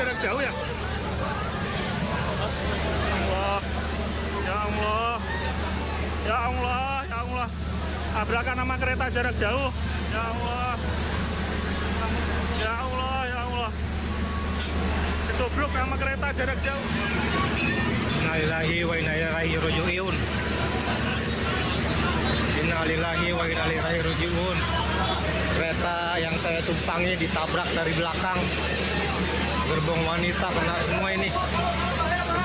jarak jauh ya. Allah, ya Allah, ya Allah, ya Allah. Tabrakan sama kereta jarak jauh. Ya Allah, ya Allah, ya Allah. Ketubruk sama kereta jarak jauh. Innalillahi wa inna ilaihi raji'un. Innalillahi wa inna ilaihi raji'un. Kereta yang saya tumpangi ditabrak dari belakang. Gerbong wanita kena semua ini.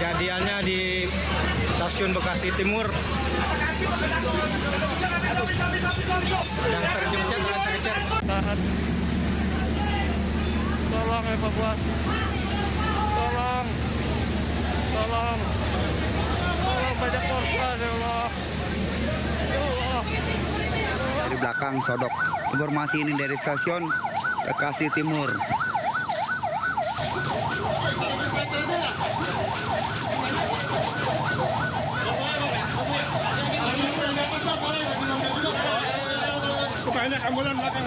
Kejadiannya di Stasiun Bekasi Timur. Ada yang terjepit, ada yang terjepit. Tahan. Tolong evakuasi. Tolong. Tolong. Tolong banyak korban ya Allah. Ya Allah. Dari belakang sodok. Informasi ini dari Stasiun Bekasi Timur. Banyak ambulan belakang.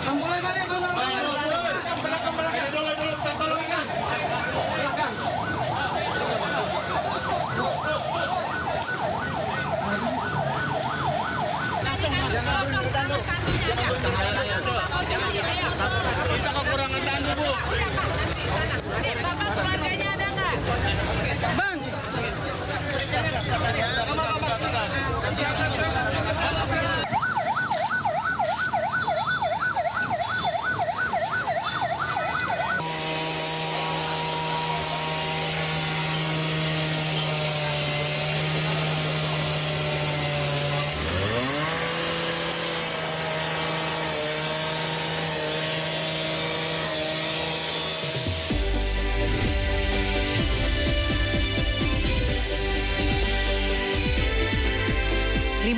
Ambulan banyak belakang. Tolongin. Kita kekurangan tandu, Bu. Bapak keluarganya ada nggak? Bang.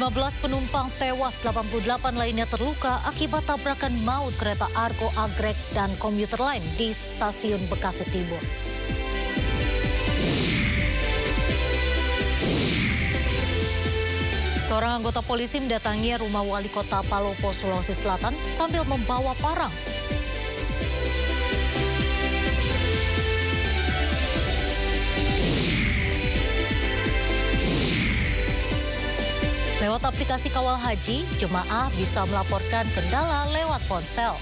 Belas penumpang tewas, 88 lainnya terluka akibat tabrakan maut kereta Argo Anggrek dan komuter lain di Stasiun Bekasi Timur. Seorang anggota polisi mendatangi rumah wali kota Palopo, Sulawesi Selatan sambil membawa parang. Lewat aplikasi Kawal Haji, jemaah bisa melaporkan kendala lewat ponsel.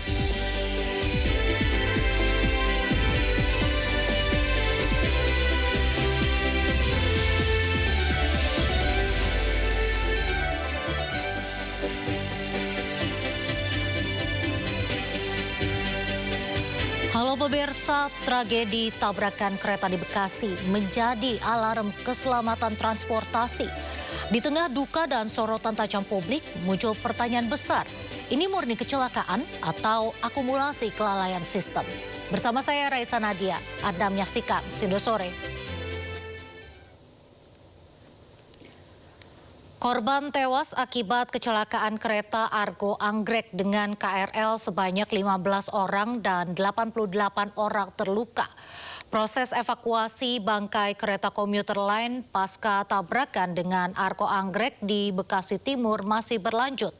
Halo pemirsa, tragedi tabrakan kereta di Bekasi menjadi alarm keselamatan transportasi. Di tengah duka dan sorotan tajam publik, muncul pertanyaan besar. Ini murni kecelakaan atau akumulasi kelalaian sistem? Bersama saya Raisa Nadia, Anda menyaksikan Sindo Sore. Korban tewas akibat kecelakaan kereta Argo Anggrek dengan KRL sebanyak 15 orang dan 88 orang terluka. Proses evakuasi bangkai kereta komuter lain pasca tabrakan dengan Argo Anggrek di Bekasi Timur masih berlanjut.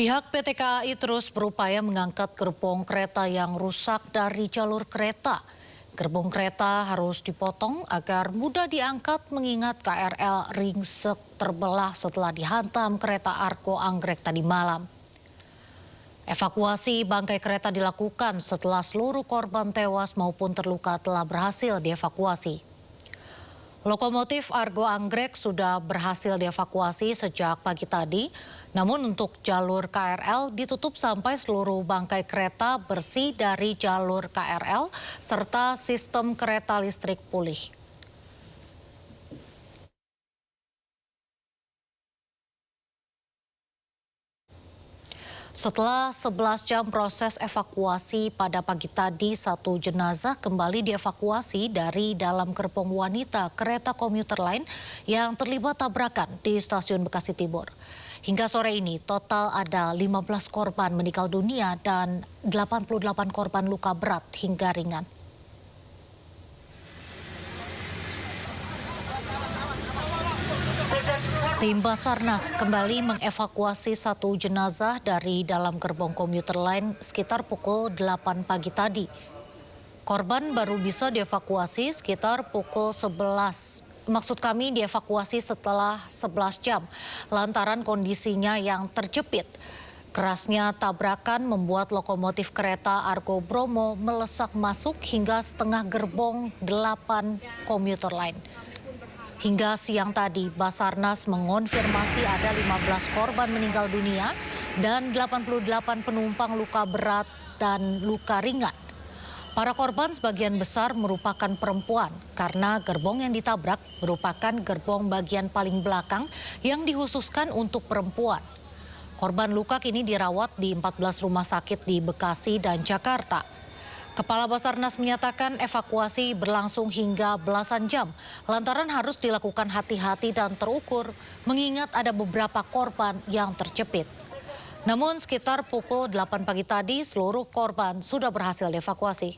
Pihak PT KAI terus berupaya mengangkat gerbong kereta yang rusak dari jalur kereta. Gerbong kereta harus dipotong agar mudah diangkat mengingat KRL ringsek terbelah setelah dihantam kereta Argo Anggrek tadi malam. Evakuasi bangkai kereta dilakukan setelah seluruh korban tewas maupun terluka telah berhasil dievakuasi. Lokomotif Argo Anggrek sudah berhasil dievakuasi sejak pagi tadi, namun untuk jalur KRL ditutup sampai seluruh bangkai kereta bersih dari jalur KRL serta sistem kereta listrik pulih. Setelah 11 jam proses evakuasi pada pagi tadi, satu jenazah kembali dievakuasi dari dalam gerbong wanita kereta komuter lain yang terlibat tabrakan di stasiun Bekasi Timur. Hingga sore ini total ada 15 korban meninggal dunia dan 88 korban luka berat hingga ringan. Tim Basarnas kembali mengevakuasi satu jenazah dari dalam gerbong komuter lain sekitar pukul 8 pagi tadi. Korban baru bisa dievakuasi sekitar pukul 11. Maksud kami dievakuasi setelah 11 jam lantaran kondisinya yang terjepit. Kerasnya tabrakan membuat lokomotif kereta Argo Bromo melesak masuk hingga setengah gerbong 8 komuter lain. Hingga siang tadi, Basarnas mengonfirmasi ada 15 korban meninggal dunia dan 88 penumpang luka berat dan luka ringan. Para korban sebagian besar merupakan perempuan karena gerbong yang ditabrak merupakan gerbong bagian paling belakang yang dikhususkan untuk perempuan. Korban luka kini dirawat di 14 rumah sakit di Bekasi dan Jakarta. Kepala Basarnas menyatakan evakuasi berlangsung hingga belasan jam lantaran harus dilakukan hati-hati dan terukur mengingat ada beberapa korban yang terjepit. Namun sekitar pukul 8 pagi tadi seluruh korban sudah berhasil dievakuasi.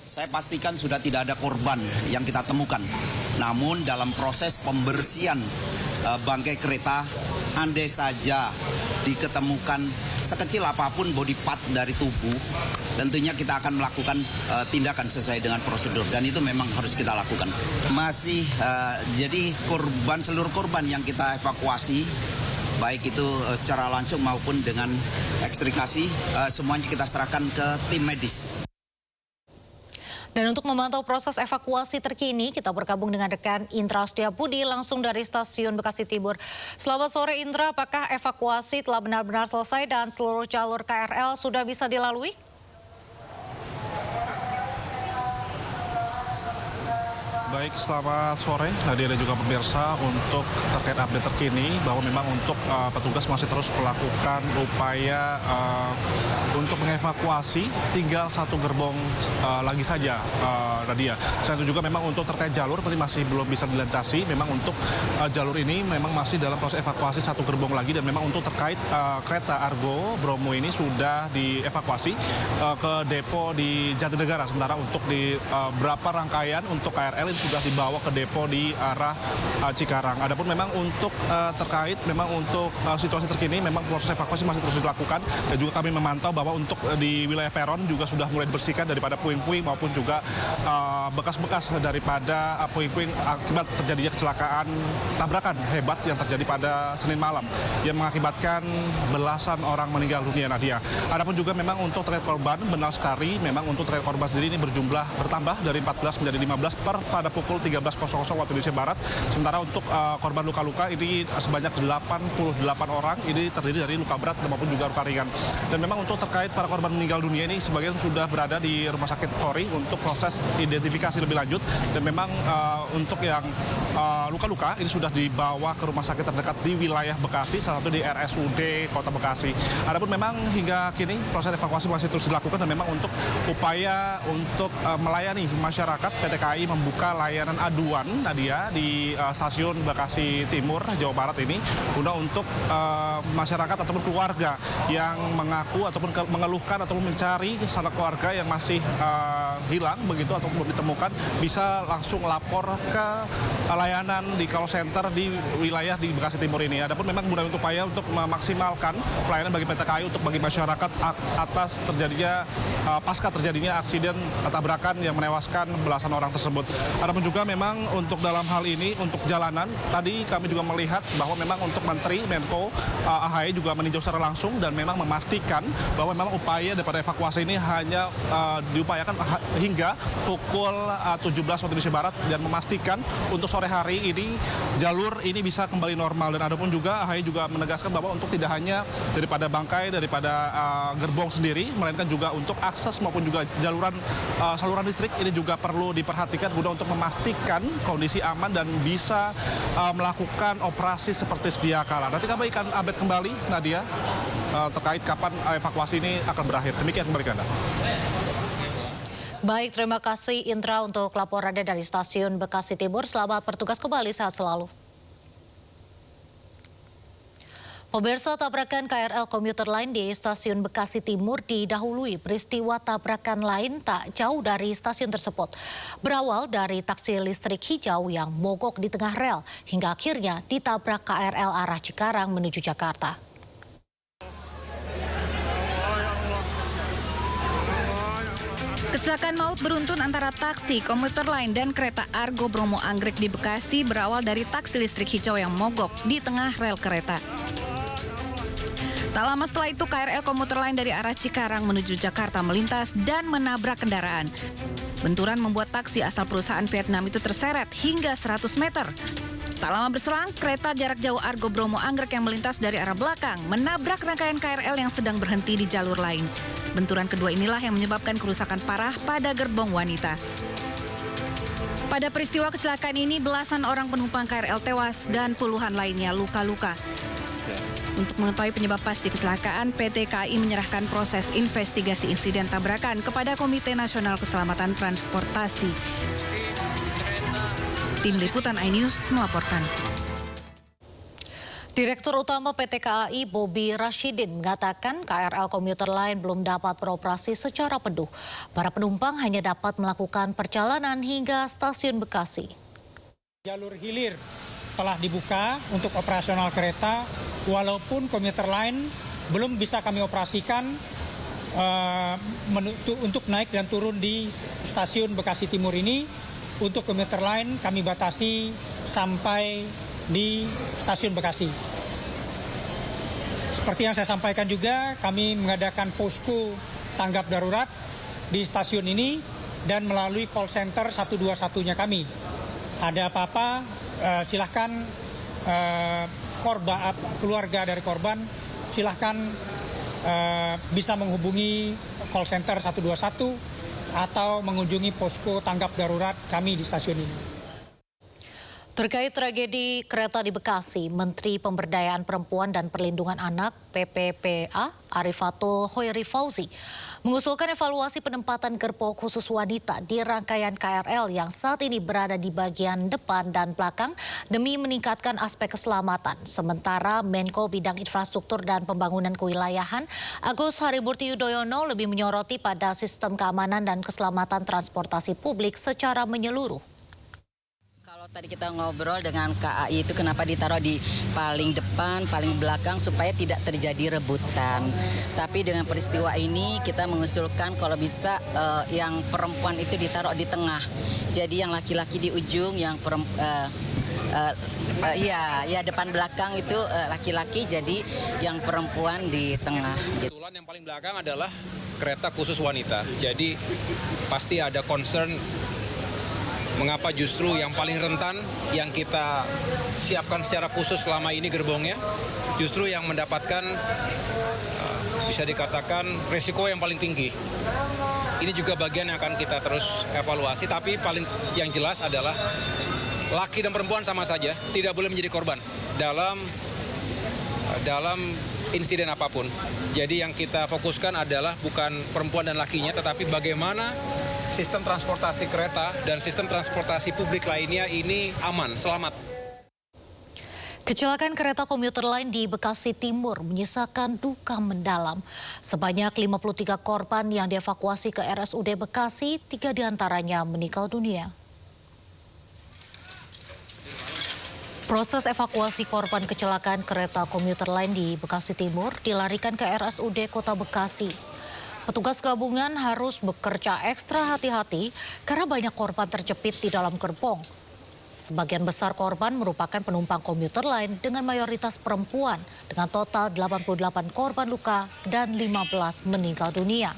Saya pastikan sudah tidak ada korban yang kita temukan. Namun dalam proses pembersihan bangkai kereta, andai saja diketemukan sekecil apapun body part dari tubuh, tentunya kita akan melakukan tindakan sesuai dengan prosedur dan itu memang harus kita lakukan. Masih jadi seluruh korban yang kita evakuasi, baik itu secara langsung maupun dengan ekstrikasi, semuanya kita serahkan ke tim medis. Dan untuk memantau proses evakuasi terkini, kita bergabung dengan rekan Indra Setiabudi langsung dari stasiun Bekasi Timur. Selamat sore Indra, apakah evakuasi telah benar-benar selesai dan seluruh jalur KRL sudah bisa dilalui? Baik, selamat sore Nadia dan juga pemirsa. Untuk terkait update terkini bahwa memang untuk petugas masih terus melakukan upaya untuk mengevakuasi tinggal satu gerbong lagi saja, Nadia. Selain itu juga memang untuk terkait jalur tadi masih belum bisa dilintasi. Memang untuk jalur ini memang masih dalam proses evakuasi satu gerbong lagi dan memang untuk terkait kereta Argo Bromo ini sudah dievakuasi ke depo di Jatinegara. Sementara untuk di beberapa rangkaian untuk KRL sudah dibawa ke depo di arah Cikarang. Adapun memang untuk terkait memang untuk situasi terkini memang proses evakuasi masih terus dilakukan dan juga kami memantau bahwa untuk di wilayah peron juga sudah mulai dibersihkan daripada puing-puing maupun juga bekas-bekas daripada puing-puing akibat terjadinya kecelakaan tabrakan hebat yang terjadi pada Senin malam yang mengakibatkan belasan orang meninggal dunia, Nadia. Adapun juga memang untuk terkait korban, benar sekali memang untuk terkait korban sendiri ini bertambah dari 14 menjadi 15 pada pukul 13.00 waktu Indonesia Barat. Sementara untuk korban luka-luka ini sebanyak 88 orang, ini terdiri dari luka berat maupun juga luka ringan. Dan memang untuk terkait para korban meninggal dunia ini sebagian sudah berada di Rumah Sakit Polri untuk proses identifikasi lebih lanjut. Dan memang untuk yang luka-luka ini sudah dibawa ke rumah sakit terdekat di wilayah Bekasi, salah satu di RSUD Kota Bekasi. Adapun memang hingga kini proses evakuasi masih terus dilakukan dan memang untuk upaya untuk melayani masyarakat, PT KAI membuka layanan aduan Nadia di stasiun Bekasi Timur, Jawa Barat ini guna untuk masyarakat ataupun keluarga yang mengaku ataupun mengeluhkan ataupun mencari sanak keluarga yang masih hilang begitu atau belum ditemukan, bisa langsung lapor ke layanan di call center di wilayah di Bekasi Timur ini. Adapun memang guna upaya untuk memaksimalkan pelayanan bagi PT KAI untuk bagi masyarakat atas terjadinya pasca terjadinya aksiden tabrakan yang menewaskan belasan orang tersebut. Adapun juga memang untuk dalam hal ini untuk jalanan tadi kami juga melihat bahwa memang untuk Menteri Menko AHY juga meninjau secara langsung dan memang memastikan bahwa memang upaya daripada evakuasi ini hanya diupayakan hingga pukul 17 waktu Indonesia Barat dan memastikan untuk sore hari ini jalur ini bisa kembali normal. Dan adapun juga AHY juga menegaskan bahwa untuk tidak hanya daripada bangkai daripada gerbong sendiri, melainkan juga untuk akses maupun juga saluran listrik ini juga perlu diperhatikan guna untuk memastikan kondisi aman dan bisa melakukan operasi seperti sedia kala. Nanti kami akan update kembali, Nadia, terkait kapan evakuasi ini akan berakhir. Demikian kembali ke Anda. Baik, terima kasih Indra untuk laporannya dari stasiun Bekasi Timur. Selamat bertugas kembali, sehat selalu. Pemirsa, tabrakan KRL komuter lain di stasiun Bekasi Timur didahului peristiwa tabrakan lain tak jauh dari stasiun tersebut. Berawal dari taksi listrik hijau yang mogok di tengah rel hingga akhirnya ditabrak KRL arah Cikarang menuju Jakarta. Kecelakaan maut beruntun antara taksi, komuter lain, dan kereta Argo Bromo Anggrek di Bekasi berawal dari taksi listrik hijau yang mogok di tengah rel kereta. Tak lama setelah itu, KRL komuter lain dari arah Cikarang menuju Jakarta melintas dan menabrak kendaraan. Benturan membuat taksi asal perusahaan Vietnam itu terseret hingga 100 meter. Tak lama berselang, kereta jarak jauh Argo Bromo Anggrek yang melintas dari arah belakang menabrak rangkaian KRL yang sedang berhenti di jalur lain. Benturan kedua inilah yang menyebabkan kerusakan parah pada gerbong wanita. Pada peristiwa kecelakaan ini, belasan orang penumpang KRL tewas dan puluhan lainnya luka-luka. Untuk mengetahui penyebab pasti kecelakaan, PT KAI menyerahkan proses investigasi insiden tabrakan kepada Komite Nasional Keselamatan Transportasi. Tim Liputan iNews melaporkan. Direktur Utama PT KAI Bobi Rashidin mengatakan KRL komuter lain belum dapat beroperasi secara penuh. Para penumpang hanya dapat melakukan perjalanan hingga stasiun Bekasi. Jalur hilir telah dibuka untuk operasional kereta, walaupun komuter lain belum bisa kami operasikan untuk naik dan turun di stasiun Bekasi Timur ini. Untuk komuter lain kami batasi sampai di stasiun Bekasi. Seperti yang saya sampaikan juga, kami mengadakan posko tanggap darurat di stasiun ini dan melalui call center 121-nya kami. Ada apa-apa, silahkan keluarga dari korban silahkan bisa menghubungi call center 121 atau mengunjungi posko tanggap darurat kami di stasiun ini. Terkait tragedi kereta di Bekasi, Menteri Pemberdayaan Perempuan dan Perlindungan Anak PPPA Arifatul Khoiri Fauzi mengusulkan evaluasi penempatan gerbong khusus wanita di rangkaian KRL yang saat ini berada di bagian depan dan belakang demi meningkatkan aspek keselamatan. Sementara Menko Bidang Infrastruktur dan Pembangunan Kewilayahan Agus Harimurti Yudhoyono lebih menyoroti pada sistem keamanan dan keselamatan transportasi publik secara menyeluruh. Kalau tadi kita ngobrol dengan KAI itu kenapa ditaruh di paling depan, paling belakang supaya tidak terjadi rebutan. Tapi dengan peristiwa ini kita mengusulkan kalau bisa yang perempuan itu ditaruh di tengah. Jadi yang laki-laki di ujung, yang depan belakang itu laki-laki, jadi yang perempuan di tengah. Kebetulan yang paling belakang adalah kereta khusus wanita. Jadi pasti ada concern mengapa justru yang paling rentan yang kita siapkan secara khusus selama ini gerbongnya justru yang mendapatkan bisa dikatakan risiko yang paling tinggi. Ini juga bagian yang akan kita terus evaluasi, tapi paling yang jelas adalah laki dan perempuan sama saja tidak boleh menjadi korban dalam insiden apapun. Jadi yang kita fokuskan adalah bukan perempuan dan lakinya, tetapi bagaimana sistem transportasi kereta dan sistem transportasi publik lainnya ini aman, selamat. Kecelakaan kereta komuter lain di Bekasi Timur menyisakan duka mendalam. Sebanyak 53 korban yang dievakuasi ke RSUD Bekasi, 3 diantaranya meninggal dunia. Proses evakuasi korban kecelakaan kereta komuter lain di Bekasi Timur dilarikan ke RSUD Kota Bekasi. Petugas gabungan harus bekerja ekstra hati-hati karena banyak korban terjepit di dalam gerbong. Sebagian besar korban merupakan penumpang komuter lain dengan mayoritas perempuan dengan total 88 korban luka dan 15 meninggal dunia.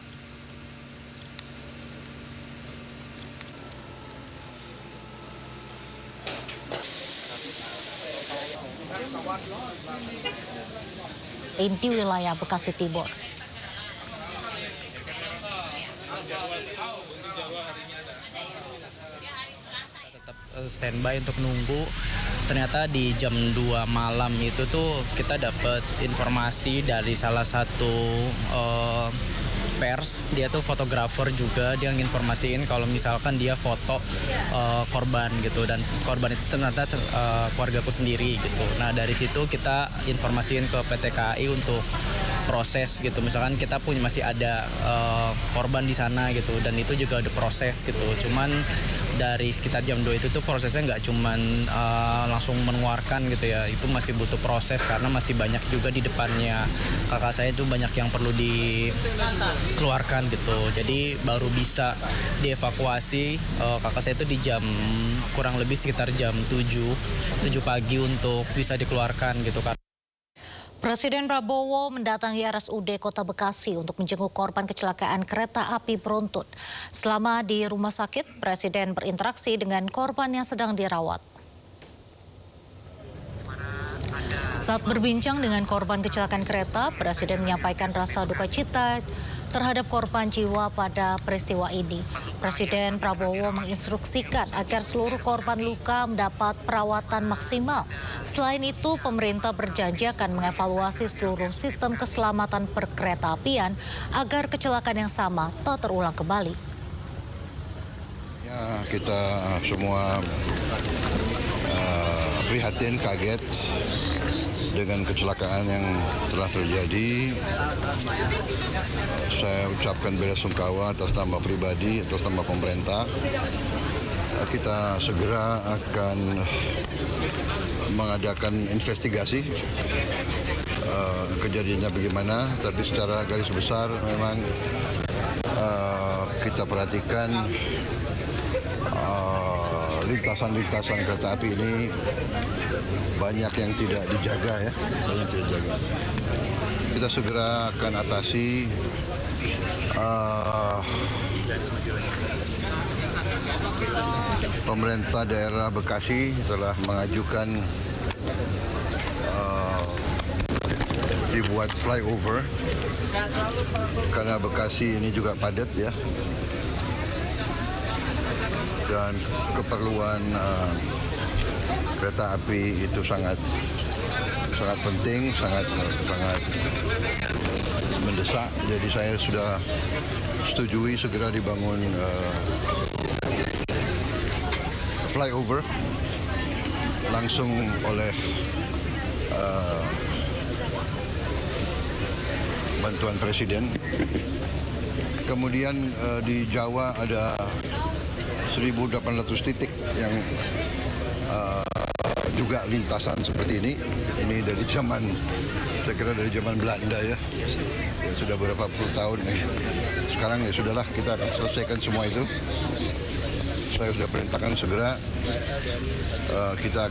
Di wilayah Bekasi Timur. Standby untuk nunggu. Ternyata di jam 2 malam itu tuh kita dapat informasi dari salah satu pers, dia tuh fotografer juga, dia nginformasiin kalau misalkan dia foto korban gitu, dan korban itu ternyata keluargaku sendiri gitu. Nah dari situ kita informasiin ke PT KAI untuk proses gitu, misalkan kita masih ada korban di sana gitu, dan itu juga ada proses gitu. Cuman dari sekitar jam 2 itu tuh prosesnya nggak cuman langsung mengeluarkan gitu ya, itu masih butuh proses karena masih banyak juga di depannya kakak saya itu banyak yang perlu dikeluarkan gitu. Jadi baru bisa dievakuasi kakak saya itu di jam kurang lebih sekitar jam 7 pagi untuk bisa dikeluarkan gitu kan. Presiden Prabowo mendatangi RSUD Kota Bekasi untuk menjenguk korban kecelakaan kereta api beruntun. Selama di rumah sakit, Presiden berinteraksi dengan korban yang sedang dirawat. Saat berbincang dengan korban kecelakaan kereta, Presiden menyampaikan rasa duka cita terhadap korban jiwa pada peristiwa ini. Presiden Prabowo menginstruksikan agar seluruh korban luka mendapat perawatan maksimal. Selain itu, pemerintah berjanji akan mengevaluasi seluruh sistem keselamatan perkeretaapian agar kecelakaan yang sama tak terulang kembali. Ya, kita semua prihatin, kaget dengan kecelakaan yang telah terjadi. Saya ucapkan belasungkawa atas nama pribadi, atas nama pemerintah. Kita segera akan mengadakan investigasi kejadiannya bagaimana, tapi secara garis besar memang kita perhatikan lintasan-lintasan kereta api ini banyak yang tidak dijaga ya, banyak yang tidak dijaga. Kita segera akan atasi. Pemerintah daerah Bekasi telah mengajukan dibuat flyover karena Bekasi ini juga padat ya. Dan keperluan kereta api itu sangat penting, sangat mendesak. Jadi saya sudah setujui segera dibangun flyover langsung oleh bantuan Presiden. Kemudian di Jawa ada 1.800 titik yang juga lintasan seperti ini. Ini dari zaman, saya kira dari zaman Belanda ya sudah berapa puluh tahun. Sekarang ya sudahlah, kita akan selesaikan semua itu. Saya sudah perintahkan segera kita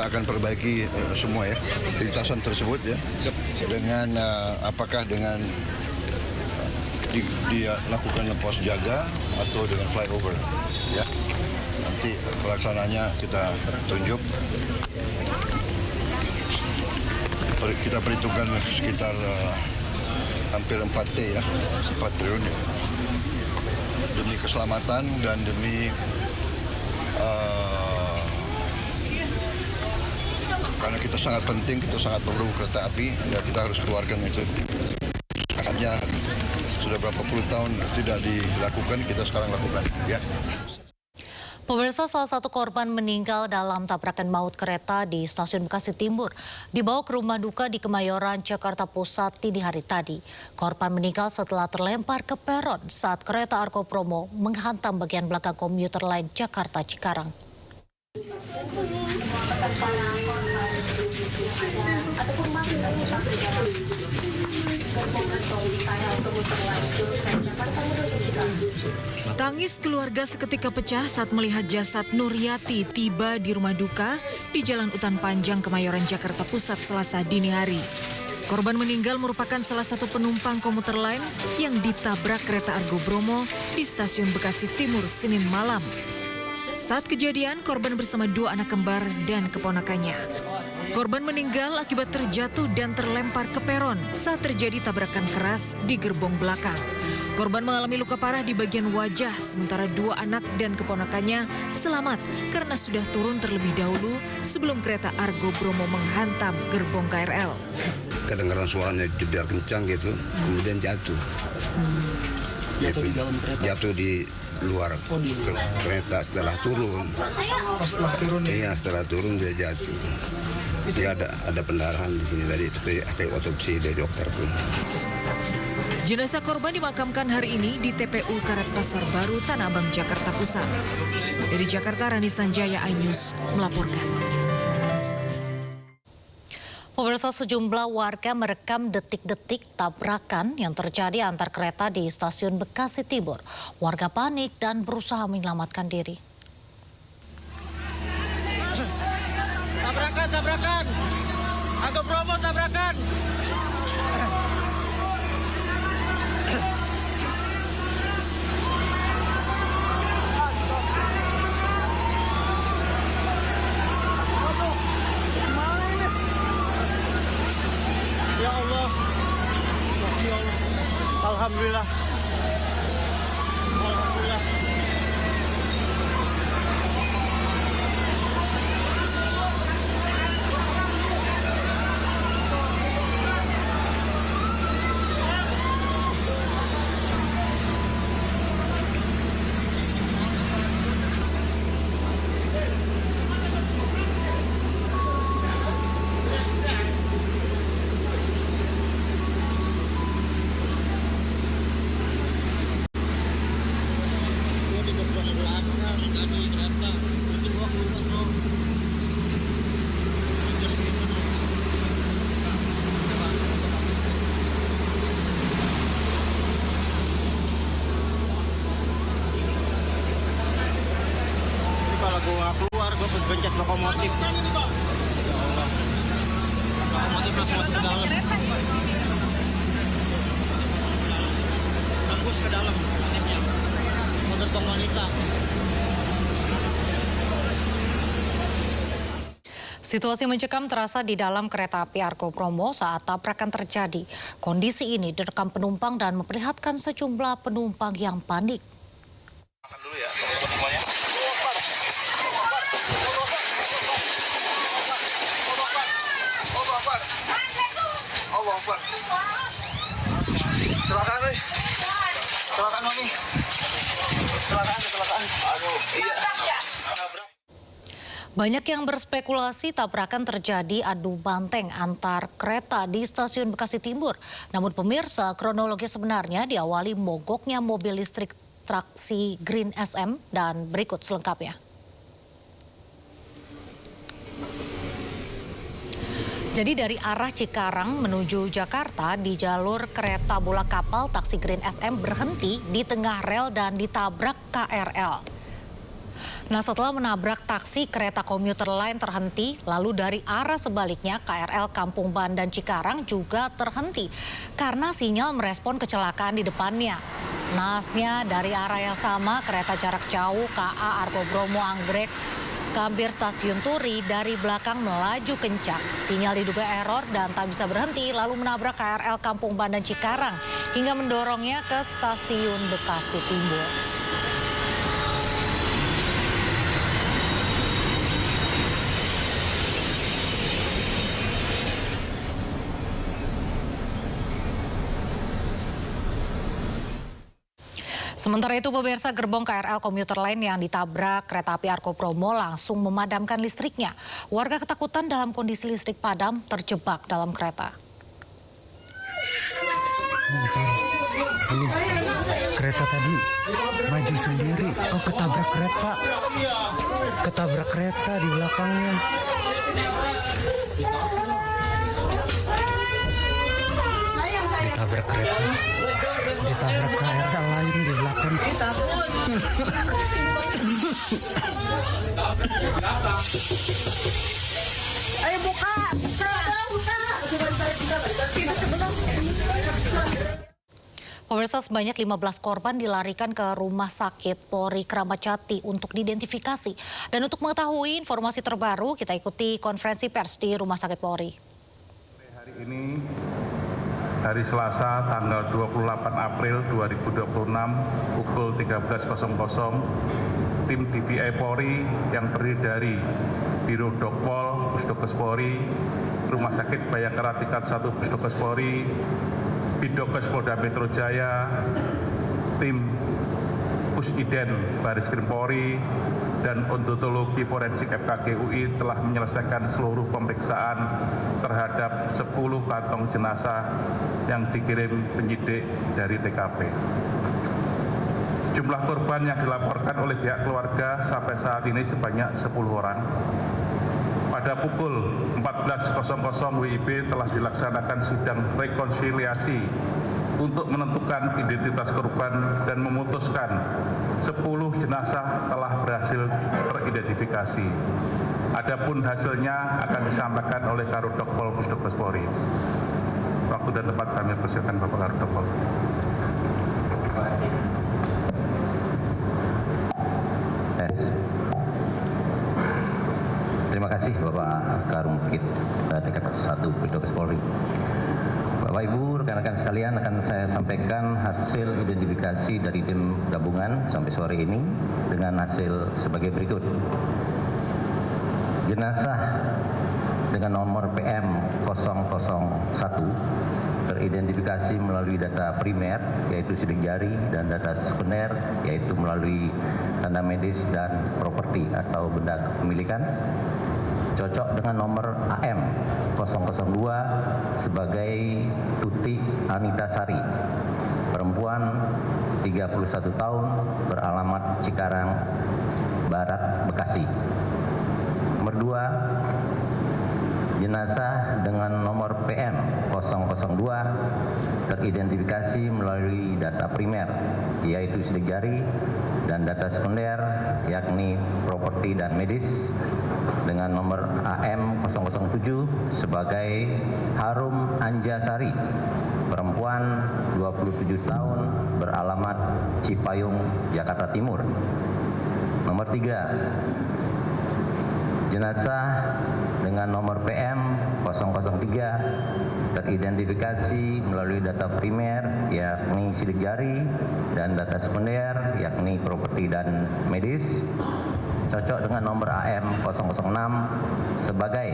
akan perbaiki semua ya lintasan tersebut ya, dengan apakah dengan dilakukan pos jaga atau dengan flyover ya. Nanti pelaksananya kita tunjuk. Kita perhitungkan sekitar hampir 4T ya, 4 triliun ya. Demi keselamatan dan demi karena kita sangat penting, kita sangat perlu kereta api, ya kita harus keluarkan itu. Makanya sudah berapa puluh tahun tidak dilakukan, kita sekarang lakukan. Ya. Pemirsa, salah satu korban meninggal dalam tabrakan maut kereta di Stasiun Bekasi Timur dibawa ke rumah duka di Kemayoran, Jakarta Pusat dini hari tadi. Korban meninggal setelah terlempar ke peron saat kereta Argo Bromo menghantam bagian belakang komuter lain Jakarta Cikarang. Tangis keluarga seketika pecah saat melihat jasad Nuryati tiba di rumah duka di Jalan Utan Panjang, Kemayoran, Jakarta Pusat Selasa dini hari. Korban meninggal merupakan salah satu penumpang komuter lain yang ditabrak kereta Argo Bromo di Stasiun Bekasi Timur Senin malam. Saat kejadian, korban bersama 2 anak kembar dan keponakannya. Korban meninggal akibat terjatuh dan terlempar ke peron saat terjadi tabrakan keras di gerbong belakang. Korban mengalami luka parah di bagian wajah, sementara 2 anak dan keponakannya selamat karena sudah turun terlebih dahulu sebelum kereta Argo Bromo menghantam gerbong KRL. Kedengaran suaranya jeder kencang gitu, kemudian jatuh. Jatuh di dalam kereta? Jatuh di luar kereta setelah turun. Setelah turun ya? Iya, setelah turun dia jatuh. Dia ada pendarahan di sini tadi, hasil otopsi dari dokter tuh. Jenazah korban dimakamkan hari ini di TPU Karet Pasar Baru, Tanah Abang, Jakarta Pusat. Dari Jakarta, Rani Sanjaya, iNews melaporkan. Pemirsa, sejumlah warga merekam detik-detik tabrakan yang terjadi antar kereta di Stasiun Bekasi Timur. Warga panik dan berusaha menyelamatkan diri. Tabrakan, tabrakan. Argo Bromo tabrakan. Ya Allah. Ya Allah. Alhamdulillah. Alhamdulillah. Gue gak keluar, gue pencet lokomotif. Ya Allah. Lokomotif langsung masuk ke dalam. Tembus ke dalam. Motor wanita. Situasi mencekam terasa di dalam kereta api Argo Bromo saat tabrakan terjadi. Kondisi ini direkam penumpang dan memperlihatkan sejumlah penumpang yang panik. Makan dulu ya, teman-teman semuanya. Silakan nih. Silakan nih. Silakan. Aduh, iya. Banyak yang berspekulasi tabrakan terjadi adu banteng antar kereta di Stasiun Bekasi Timur. Namun pemirsa, kronologi sebenarnya diawali mogoknya mobil listrik traksi Green SM dan berikut selengkapnya. Jadi dari arah Cikarang menuju Jakarta di jalur kereta bola kapal taksi Green SM berhenti di tengah rel dan ditabrak KRL. Nah, setelah menabrak taksi, kereta komuter lain terhenti, lalu dari arah sebaliknya KRL Kampung Bandan Cikarang juga terhenti karena sinyal merespon kecelakaan di depannya. Nasnya dari arah yang sama, kereta jarak jauh KA Argo Bromo Anggrek Gambir Stasiun Turi dari belakang melaju kencang. Sinyal diduga error dan tak bisa berhenti lalu menabrak KRL Kampung Bandan Cikarang hingga mendorongnya ke Stasiun Bekasi Timur. Sementara itu, pemirsa, gerbong KRL komuter lain yang ditabrak kereta api Argo Bromo langsung memadamkan listriknya. Warga ketakutan dalam kondisi listrik padam terjebak dalam kereta. Kereta tadi maju sendiri, ketabrak kereta. Ketabrak kereta di belakangnya. Ditabrak kereta. Ditabrak KRL lain di belakang. Ayo buka. Pemirsa, sebanyak 15 korban dilarikan ke Rumah Sakit Polri Kramat Jati untuk diidentifikasi. Dan untuk mengetahui informasi terbaru, kita ikuti konferensi pers di Rumah Sakit Polri. Hari ini, hari Selasa tanggal 28 April 2026 pukul 13.00, tim DVI Polri yang terdiri dari Biro Dokpol, Pusdokes Polri, Rumah Sakit Bayangkara tingkat 1 Pusdokes Polri, Bidokes Polda Metro Jaya, tim Pusiden Baris Krim Polri, dan Odontologi Forensik FKG UI telah menyelesaikan seluruh pemeriksaan terhadap 10 kantong jenazah yang dikirim penyidik dari TKP. Jumlah korban yang dilaporkan oleh pihak keluarga sampai saat ini sebanyak 10 orang. Pada pukul 14.00 WIB telah dilaksanakan sidang rekonsiliasi untuk menentukan identitas korban dan memutuskan 10 jenazah telah berhasil teridentifikasi. Adapun hasilnya akan disampaikan oleh Karudokpol Pusdokes Polri. Waktu dan tempat kami persilakan Bapak Karudokpol. Terima kasih Bapak Karungkit tingkat 1 Pusdokes Polri. Bapak Ibu, rekan-rekan sekalian, akan saya sampaikan hasil identifikasi dari tim gabungan sampai sore ini dengan hasil sebagai berikut. Jenazah dengan nomor PM 001 teridentifikasi melalui data primer yaitu sidik jari dan data sekunder yaitu melalui tanda medis dan properti atau benda kepemilikan. Cocok dengan nomor AM 002 sebagai Tuti Anita Sari, perempuan 31 tahun, beralamat Cikarang Barat, Bekasi. Nomor 2, jenazah dengan nomor PM 002 teridentifikasi melalui data primer yaitu sidik jari dan data sekunder yakni properti dan medis dengan nomor AM 007 sebagai Harum Anjasari, perempuan 27 tahun, beralamat Cipayung, Jakarta Timur. Nomor 3, jenazah dengan nomor PM 003 teridentifikasi melalui data primer yakni sidik jari dan data sekunder yakni properti dan medis. Cocok dengan nomor AM 006 sebagai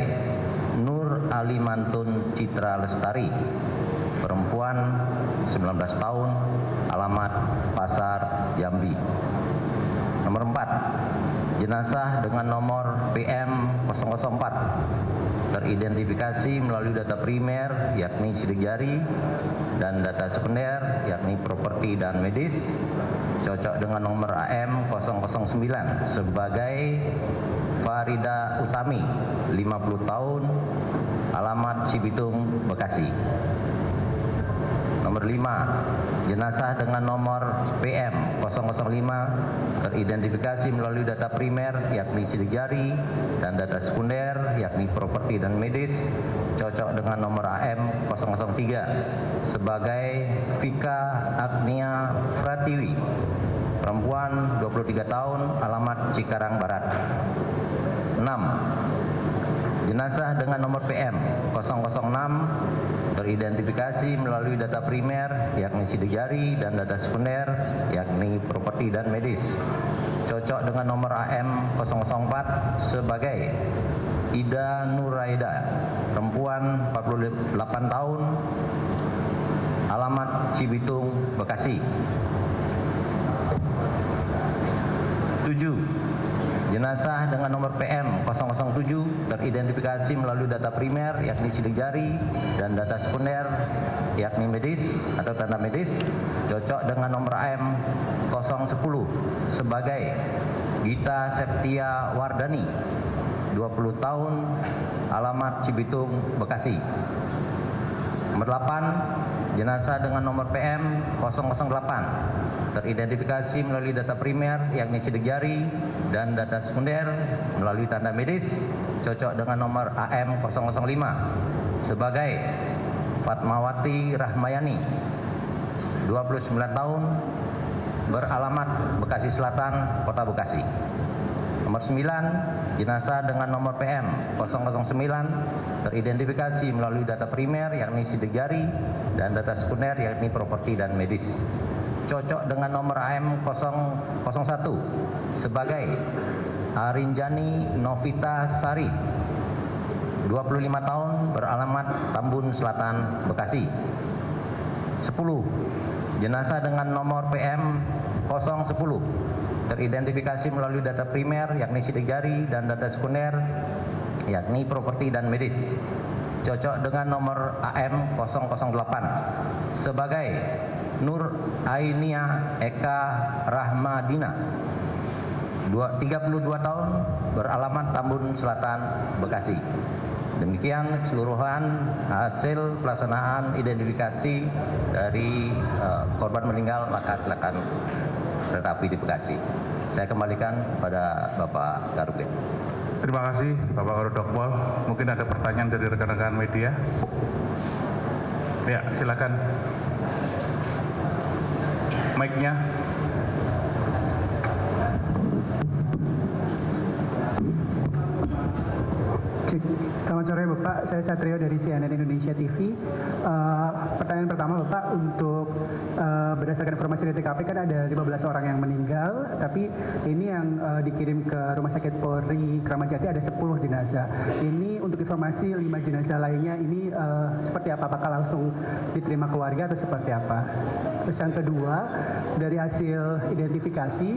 Nur Alimantun Citra Lestari, perempuan 19 tahun, alamat Pasar, Jambi. Nomor 4, jenazah dengan nomor PM 004 teridentifikasi melalui data primer yakni sidik jari dan data sekunder yakni properti dan medis. Cocok dengan nomor AM 009 sebagai Farida Utami, 50 tahun, alamat Cibitung, Bekasi. Nomor 5, jenazah dengan nomor PM 005 teridentifikasi melalui data primer yakni sidik jari dan data sekunder yakni properti dan medis. Cocok dengan nomor AM 003 sebagai Vika Agnia Pratiwi, perempuan 23 tahun, alamat Cikarang Barat. 6, jenazah dengan nomor PM 006 teridentifikasi melalui data primer yakni sidik jari dan data sekunder yakni properti dan medis. Cocok dengan nomor AM 004 sebagai Ida Nuraida, perempuan 48 tahun, alamat Cibitung, Bekasi. Jenazah dengan nomor PM 007 teridentifikasi melalui data primer yakni sidik jari dan data sekunder yakni medis atau tanda medis cocok dengan nomor AM 010 sebagai Gita Septia Wardani 20 tahun alamat Cibitung, Bekasi. Nomor 8, jenazah dengan nomor PM 008 teridentifikasi melalui data primer yakni sidik jari dan data sekunder melalui tanda medis cocok dengan nomor AM 005 sebagai Fatmawati Rahmayani 29 tahun beralamat Bekasi Selatan, Kota Bekasi. Nomor 9, jenazah dengan nomor PM 009 teridentifikasi melalui data primer yakni sidik jari dan data sekunder yakni properti dan medis cocok dengan nomor AM 001 sebagai Arinjani Novita Sari 25 tahun beralamat Tambun Selatan, Bekasi. 10, jenazah dengan nomor PM 010 teridentifikasi melalui data primer yakni sidik jari dan data sekunder yakni properti dan medis cocok dengan nomor AM 008 sebagai Nur Ainia Eka Rahmadina 32 tahun beralamat Tambun Selatan, Bekasi. Demikian keseluruhan hasil pelaksanaan identifikasi dari korban meninggal kecelakaan kereta api di Bekasi. Saya kembalikan pada Bapak Karubin. Terima kasih Bapak Karodokpol. Mungkin ada pertanyaan dari rekan-rekan media. Ya, silakan. Mic-nya. Selamat sore Bapak, saya Satrio dari CNN Indonesia TV. Pertanyaan pertama Bapak, untuk berdasarkan informasi dari TKP kan ada 15 orang yang meninggal, tapi ini yang dikirim ke Rumah Sakit Polri Kramat Jati ada 10 jenazah. Ini untuk informasi 5 jenazah lainnya ini seperti apa? Apakah langsung diterima keluarga atau seperti apa? Terus yang kedua, dari hasil identifikasi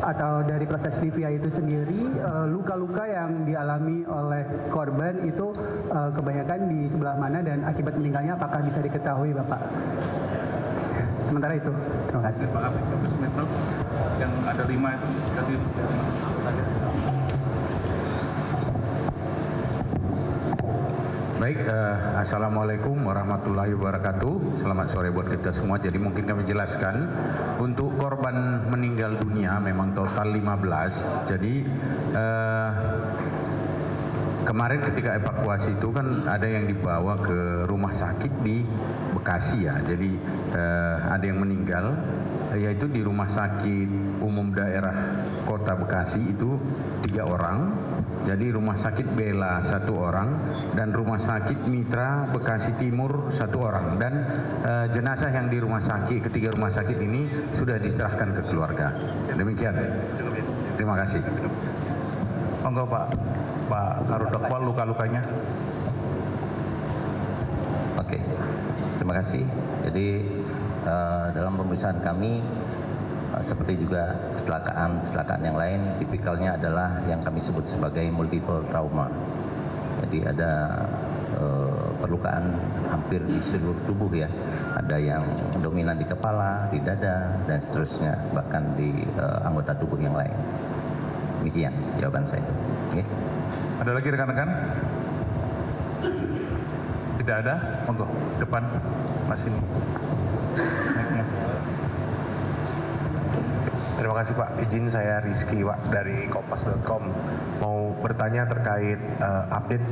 atau dari proses DVI itu sendiri, luka-luka yang dialami oleh korban itu kebanyakan di sebelah mana dan akibat meninggalnya apakah bisa diketahui Bapak? Sementara itu, terima kasih. Pak yang ada 5 itu tadi. Baik, Assalamualaikum warahmatullahi wabarakatuh. Selamat sore buat kita semua. Jadi mungkin kami jelaskan untuk korban meninggal dunia memang total 15. Jadi kemarin ketika evakuasi itu kan ada yang dibawa ke rumah sakit di Bekasi ya. Jadi ada yang meninggal yaitu di Rumah Sakit Umum Daerah Kota Bekasi itu 3 orang. Jadi Rumah Sakit Bela 1 orang dan Rumah Sakit Mitra Bekasi Timur 1 orang. Dan jenazah yang di ketiga rumah sakit ini sudah diserahkan ke keluarga. Demikian. Terima kasih. Monggo Pak Karodokpol, luka-lukanya. Oke, terima kasih. Jadi dalam pemeriksaan kami seperti juga kecelakaan yang lain, tipikalnya adalah yang kami sebut sebagai multiple trauma. Jadi ada perlukaan hampir di seluruh tubuh ya. Ada yang dominan di kepala, di dada, dan seterusnya, bahkan di anggota tubuh yang lain. Demikian jawaban saya. Okay. Ada lagi rekan-rekan? Tidak ada? Monggo, depan. Masih ini. Terima kasih Pak. Izin saya Rizky Pak dari Kompas.com mau bertanya terkait update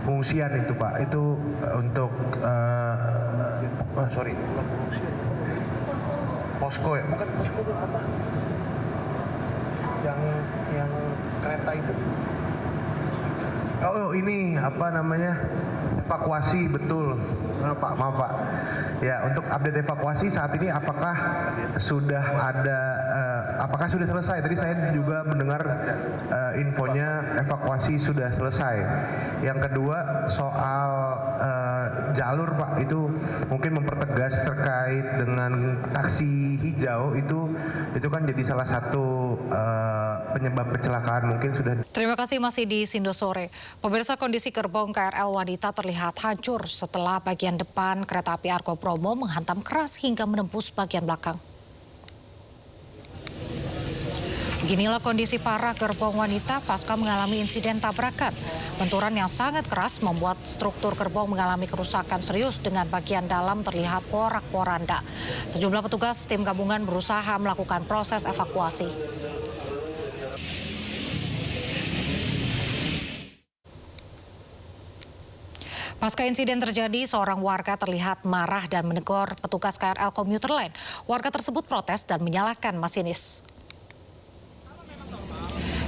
pengungsian itu Pak. Itu untuk posko ya? Bukan posko itu apa? Yang kereta itu. Oh ini apa namanya? evakuasi betul, Pak. Maaf Pak. Ya, untuk update evakuasi saat ini apakah sudah ada, apakah sudah selesai? Tadi saya juga mendengar infonya evakuasi sudah selesai. Yang kedua soal jalur Pak, itu mungkin mempertegas terkait dengan taksi hijau itu kan jadi salah satu penyebab kecelakaan mungkin sudah. Terima kasih masih di Sindosore. Pemirsa, kondisi gerbong KRL Wanita terlihat hancur setelah bagian depan kereta api Argo Bromo menghantam keras hingga menembus bagian belakang. Beginilah kondisi parah gerbong Wanita pasca mengalami insiden tabrakan. Benturan yang sangat keras membuat struktur gerbong mengalami kerusakan serius dengan bagian dalam terlihat porak-poranda. Sejumlah petugas tim gabungan berusaha melakukan proses evakuasi. Pasca insiden terjadi, seorang warga terlihat marah dan menegur petugas KRL komuter lain. Warga tersebut protes dan menyalahkan masinis.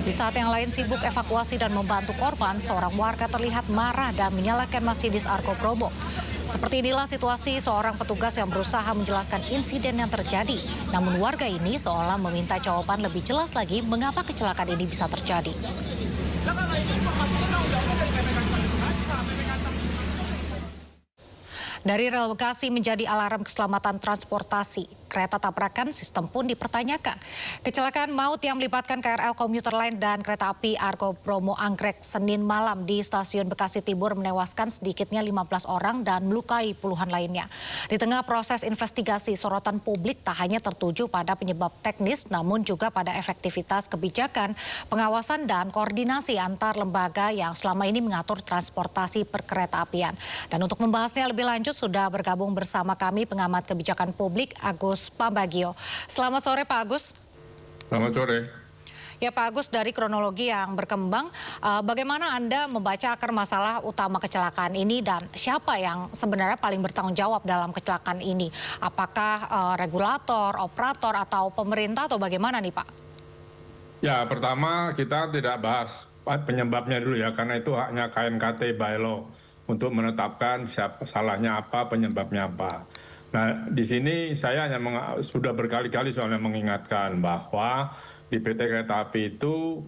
Di saat yang lain sibuk evakuasi dan membantu korban, seorang warga terlihat marah dan menyalahkan masinis Argo Bromo. Seperti inilah situasi seorang petugas yang berusaha menjelaskan insiden yang terjadi. Namun warga ini seolah meminta jawaban lebih jelas lagi mengapa kecelakaan ini bisa terjadi. Dari rel Bekasi menjadi alarm keselamatan transportasi. Kereta tabrakan sistem pun dipertanyakan. Kecelakaan maut yang melibatkan KRL komuter lain dan kereta api Argo Bromo Anggrek Senin malam di stasiun Bekasi Timur menewaskan sedikitnya 15 orang dan melukai puluhan lainnya. Di tengah proses investigasi, sorotan publik tak hanya tertuju pada penyebab teknis namun juga pada efektivitas kebijakan, pengawasan dan koordinasi antar lembaga yang selama ini mengatur transportasi perkereta-apian. Dan untuk membahasnya lebih lanjut sudah bergabung bersama kami pengamat kebijakan publik Agus Pambagio. Selamat sore Pak Agus. Selamat sore. Ya Pak Agus, dari kronologi yang berkembang, bagaimana Anda membaca akar masalah utama kecelakaan ini dan siapa yang sebenarnya paling bertanggung jawab dalam kecelakaan ini? Apakah regulator, operator, atau pemerintah atau bagaimana nih Pak? Ya, pertama kita tidak bahas penyebabnya dulu ya, karena itu haknya KNKT by law untuk menetapkan siapa salahnya apa, penyebabnya apa. Nah, di sini saya hanya sudah berkali-kali soalnya mengingatkan bahwa di PT Kereta Api itu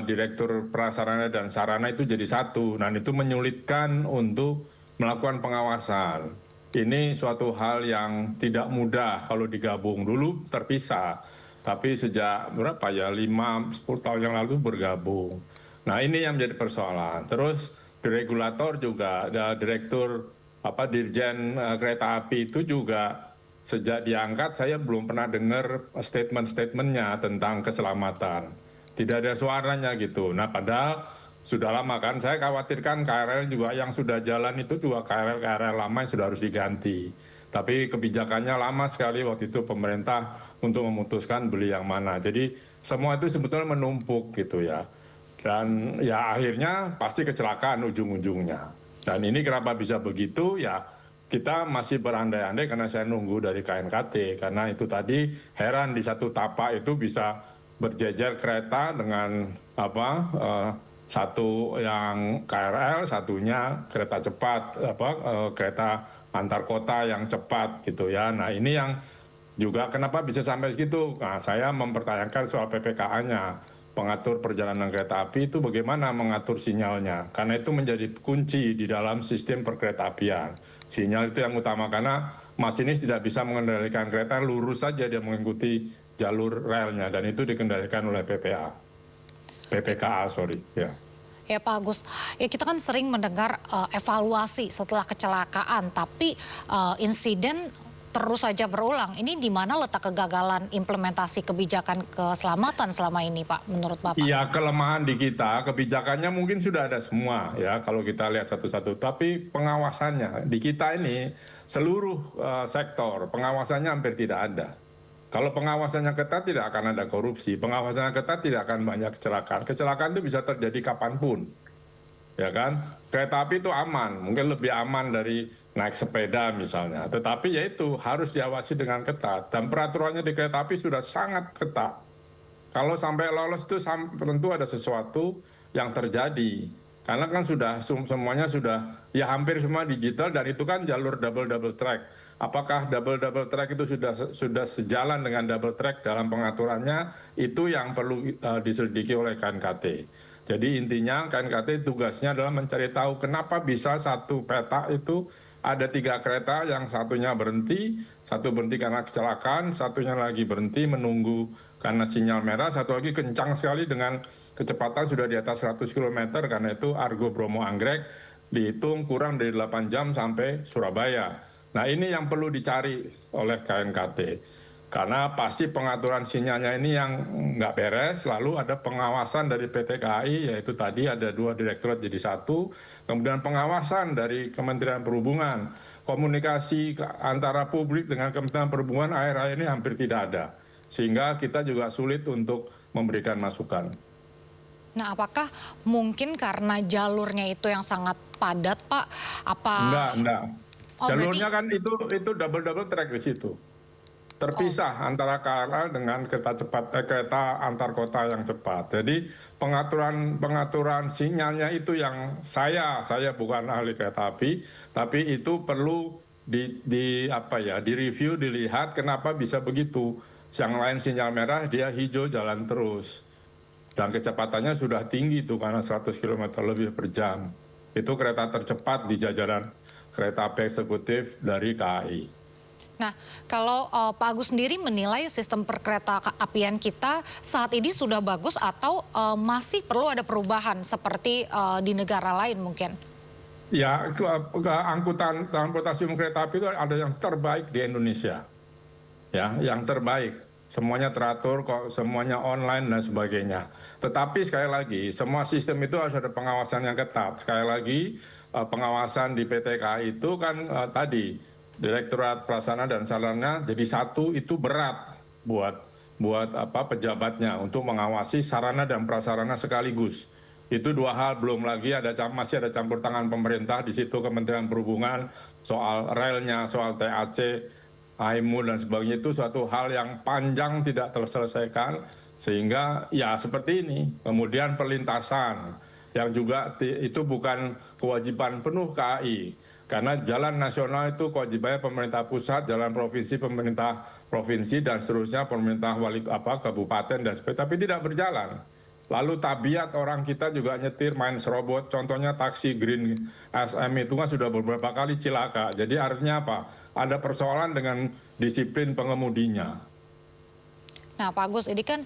Direktur Prasarana dan Sarana itu jadi satu, dan itu menyulitkan untuk melakukan pengawasan. Ini suatu hal yang tidak mudah kalau digabung. Dulu terpisah, tapi sejak berapa ya, 5-10 tahun yang lalu bergabung. Nah, ini yang menjadi persoalan. Terus di regulator juga ada Direktur Dirjen Kereta Api itu juga sejak diangkat saya belum pernah dengar statement-statementnya tentang keselamatan. Tidak ada suaranya gitu. Nah, padahal sudah lama kan, saya khawatirkan KRL juga yang sudah jalan itu juga KRL lama yang sudah harus diganti. Tapi kebijakannya lama sekali waktu itu pemerintah untuk memutuskan beli yang mana. Jadi semua itu sebetulnya menumpuk gitu ya. Dan ya akhirnya pasti kecelakaan ujung-ujungnya. Dan ini kenapa bisa begitu ya, kita masih berandai-andai karena saya nunggu dari KNKT. Karena itu tadi heran di satu tapak itu bisa berjejer kereta dengan satu yang KRL, satunya kereta cepat, kereta antar kota yang cepat gitu ya. Nah, ini yang juga kenapa bisa sampai segitu. Nah, saya mempertanyakan soal PPKA-nya. Pengatur perjalanan kereta api itu bagaimana mengatur sinyalnya. Karena itu menjadi kunci di dalam sistem perkereta-apian. Sinyal itu yang utama karena masinis tidak bisa mengendalikan kereta, lurus saja dia mengikuti jalur relnya. Dan itu dikendalikan oleh PPKA. Ya. Ya Pak Agus, ya kita kan sering mendengar evaluasi setelah kecelakaan, tapi insiden terus saja berulang. Ini di mana letak kegagalan implementasi kebijakan keselamatan selama ini, Pak, menurut Bapak? Iya, kelemahan di kita, kebijakannya mungkin sudah ada semua ya kalau kita lihat satu-satu. Tapi pengawasannya di kita ini seluruh sektor pengawasannya hampir tidak ada. Kalau pengawasannya ketat tidak akan ada korupsi, pengawasannya ketat tidak akan banyak kecelakaan. Kecelakaan itu bisa terjadi kapanpun, ya kan? Kereta api itu aman, mungkin lebih aman dari naik sepeda misalnya. Tetapi ya itu harus diawasi dengan ketat. Dan peraturannya di kereta api sudah sangat ketat. Kalau sampai lolos itu tentu ada sesuatu yang terjadi. Karena kan semuanya sudah, ya hampir semua digital, dan itu kan jalur double track. Apakah double track itu sudah sejalan dengan double track dalam pengaturannya, itu yang perlu diselidiki oleh KNKT. Jadi intinya KNKT tugasnya adalah mencari tahu kenapa bisa satu peta itu ada 3 kereta, yang satunya berhenti, satu berhenti karena kecelakaan, satunya lagi berhenti menunggu karena sinyal merah, satu lagi kencang sekali dengan kecepatan sudah di atas 100 km, karena itu Argo Bromo Anggrek dihitung kurang dari 8 jam sampai Surabaya. Nah ini yang perlu dicari oleh KNKT. Karena pasti pengaturan sinyalnya ini yang nggak beres, lalu ada pengawasan dari PT KAI, yaitu tadi ada 2 direktorat jadi 1, kemudian pengawasan dari Kementerian Perhubungan, komunikasi antara publik dengan Kementerian Perhubungan akhir-akhir ini hampir tidak ada, sehingga kita juga sulit untuk memberikan masukan. Nah, apakah mungkin karena jalurnya itu yang sangat padat, Pak? Enggak. Oh, jalurnya kan itu double track di situ. Terpisah antara KRL dengan kereta antar kota yang cepat. Jadi pengaturan sinyalnya itu yang saya bukan ahli kereta api, tapi itu perlu direview, dilihat kenapa bisa begitu. Yang lain sinyal merah, dia hijau jalan terus. Dan kecepatannya sudah tinggi tuh karena 100 km lebih per jam. Itu kereta tercepat di jajaran kereta api eksekutif dari KAI. Nah, kalau Pak Agus sendiri menilai sistem perkereta apian kita saat ini sudah bagus atau masih perlu ada perubahan seperti di negara lain mungkin? Ya, angkutan transportasi umum kereta api itu ada yang terbaik di Indonesia. Ya, yang terbaik. Semuanya teratur, kok semuanya online dan sebagainya. Tetapi sekali lagi, semua sistem itu harus ada pengawasan yang ketat. Sekali lagi, pengawasan di PT KAI itu kan tadi Direktorat Pelaksana dan Sarana jadi 1 itu berat buat pejabatnya untuk mengawasi sarana dan prasarana sekaligus. Itu 2 hal, belum lagi masih ada campur tangan pemerintah di situ, Kementerian Perhubungan, soal relnya, soal TAC, AIMU dan sebagainya, itu suatu hal yang panjang tidak terselesaikan, sehingga ya seperti ini. Kemudian perlintasan yang juga itu bukan kewajiban penuh KAI. Karena jalan nasional itu kewajibannya pemerintah pusat, jalan provinsi pemerintah provinsi, dan seterusnya pemerintah kabupaten dan sebagainya, tapi tidak berjalan. Lalu tabiat orang kita juga nyetir main serobot, contohnya taksi Green SM itu kan sudah beberapa kali cilaka. Jadi artinya apa? Ada persoalan dengan disiplin pengemudinya. Nah, Pak Agus, ini kan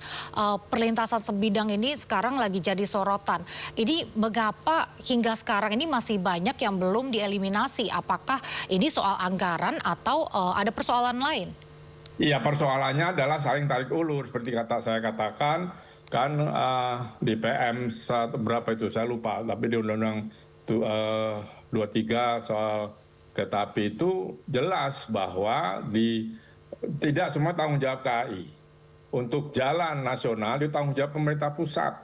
perlintasan sebidang ini sekarang lagi jadi sorotan. Ini mengapa hingga sekarang ini masih banyak yang belum dieliminasi? Apakah ini soal anggaran atau ada persoalan lain? Iya, persoalannya adalah saling tarik ulur. Seperti saya katakan, kan di PM berapa itu, saya lupa. Tapi di Undang-Undang 23 soal kereta api itu jelas bahwa tidak semua tanggung jawab KAI. Untuk jalan nasional itu tanggung jawab pemerintah pusat,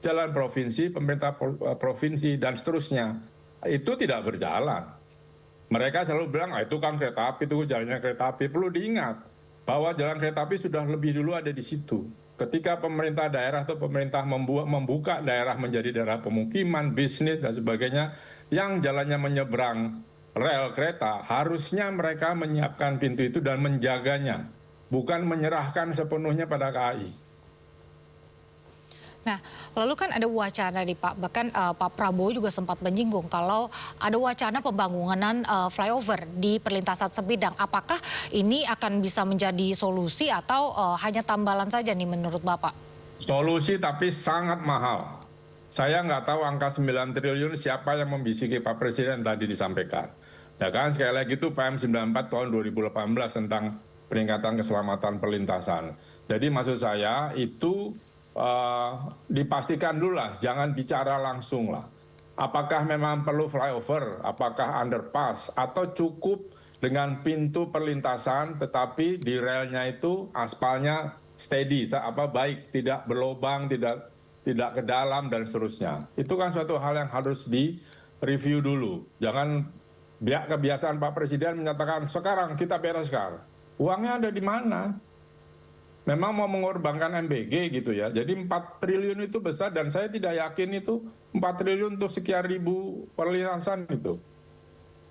jalan provinsi, pemerintah provinsi, dan seterusnya. Itu tidak berjalan. Mereka selalu bilang, itu kan kereta api, itu jalannya kereta api. Perlu diingat bahwa jalan kereta api sudah lebih dulu ada di situ. Ketika pemerintah daerah atau pemerintah membuka daerah menjadi daerah pemukiman, bisnis, dan sebagainya, yang jalannya menyeberang rel kereta, harusnya mereka menyiapkan pintu itu dan menjaganya. Bukan menyerahkan sepenuhnya pada KAI. Nah, lalu kan ada wacana nih Pak, bahkan Pak Prabowo juga sempat menyinggung kalau ada wacana pembangunan flyover di perlintasan sebidang. Apakah ini akan bisa menjadi solusi atau hanya tambalan saja nih menurut Bapak? Solusi tapi sangat mahal. Saya nggak tahu angka 9 triliun siapa yang membisiki Pak Presiden tadi disampaikan. Ya kan, sekali lagi itu PM 94 tahun 2018 tentang peningkatan keselamatan perlintasan. Jadi maksud saya itu dipastikan dulu lah, jangan bicara langsung lah. Apakah memang perlu flyover, apakah underpass, atau cukup dengan pintu perlintasan tetapi di relnya itu aspalnya steady, baik, tidak berlobang, tidak ke dalam dan seterusnya. Itu kan suatu hal yang harus di-review dulu. Jangan kebiasaan Pak Presiden menyatakan sekarang kita bereskan. Uangnya ada di mana? Memang mau mengorbankan MBG gitu ya. Jadi 4 triliun itu besar dan saya tidak yakin itu 4 triliun untuk sekian ribu perlintasan itu.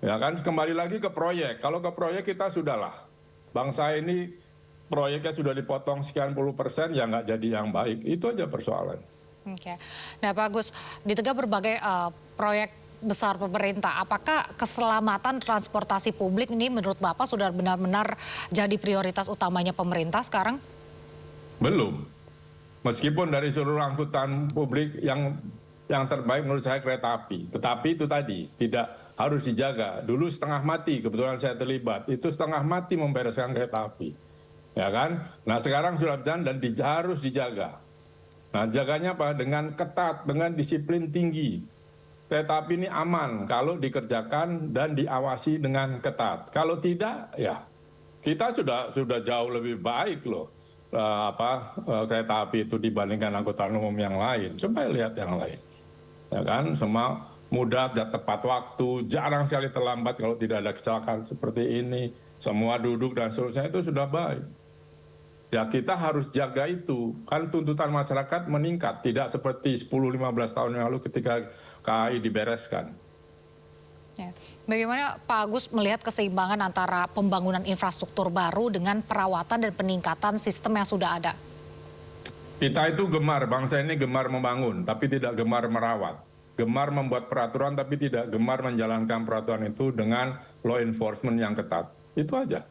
Ya kan, kembali lagi ke proyek. Kalau ke proyek kita sudahlah. Bangsa ini proyeknya sudah dipotong sekian %, ya nggak jadi yang baik. Itu aja persoalan. Oke. Nah Pak Agus, di tengah berbagai proyek besar pemerintah, apakah keselamatan transportasi publik ini menurut Bapak sudah benar-benar jadi prioritas utamanya pemerintah sekarang? Belum. Meskipun dari seluruh angkutan publik yang terbaik menurut saya kereta api. Tetapi itu tadi tidak harus dijaga. Dulu setengah mati, kebetulan saya terlibat. Itu setengah mati membereskan kereta api. Ya kan? Nah sekarang sudah berjalan dan harus dijaga. Nah jaganya apa? Dengan ketat, dengan disiplin tinggi. Kereta api ini aman kalau dikerjakan dan diawasi dengan ketat. Kalau tidak, ya kita sudah jauh lebih baik loh. Kereta api itu dibandingkan angkutan umum yang lain. Coba lihat yang lain. Ya kan? Semua mudah dan tepat waktu, jarang sekali terlambat kalau tidak ada kecelakaan seperti ini. Semua duduk dan seterusnya itu sudah baik. Ya kita harus jaga itu. Kan tuntutan masyarakat meningkat, tidak seperti 10-15 tahun yang lalu ketika KAI dibereskan. Ya. Bagaimana Pak Agus melihat keseimbangan antara pembangunan infrastruktur baru dengan perawatan dan peningkatan sistem yang sudah ada? Kita itu gemar, bangsa ini gemar membangun, tapi tidak gemar merawat. Gemar membuat peraturan, tapi tidak gemar menjalankan peraturan itu dengan law enforcement yang ketat. Itu aja.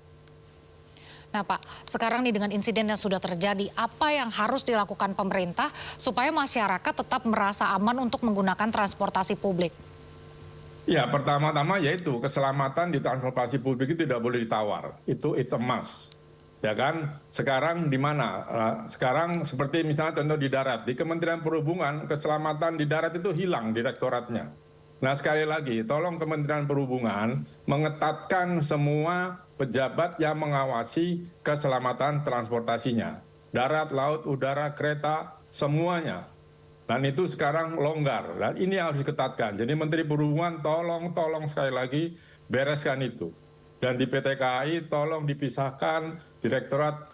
Nah Pak, sekarang nih dengan insiden yang sudah terjadi, apa yang harus dilakukan pemerintah supaya masyarakat tetap merasa aman untuk menggunakan transportasi publik? Ya, pertama-tama yaitu keselamatan di transportasi publik itu tidak boleh ditawar. Itu it's a must. Ya kan? Sekarang di mana? Sekarang seperti misalnya contoh di darat. Di Kementerian Perhubungan, keselamatan di darat itu hilang direktoratnya. Nah sekali lagi, tolong Kementerian Perhubungan mengetatkan semua pejabat yang mengawasi keselamatan transportasinya. Darat, laut, udara, kereta, semuanya. Dan itu sekarang longgar. Dan ini harus diketatkan. Jadi Menteri Perhubungan tolong sekali lagi bereskan itu. Dan di PT KAI tolong dipisahkan Direktorat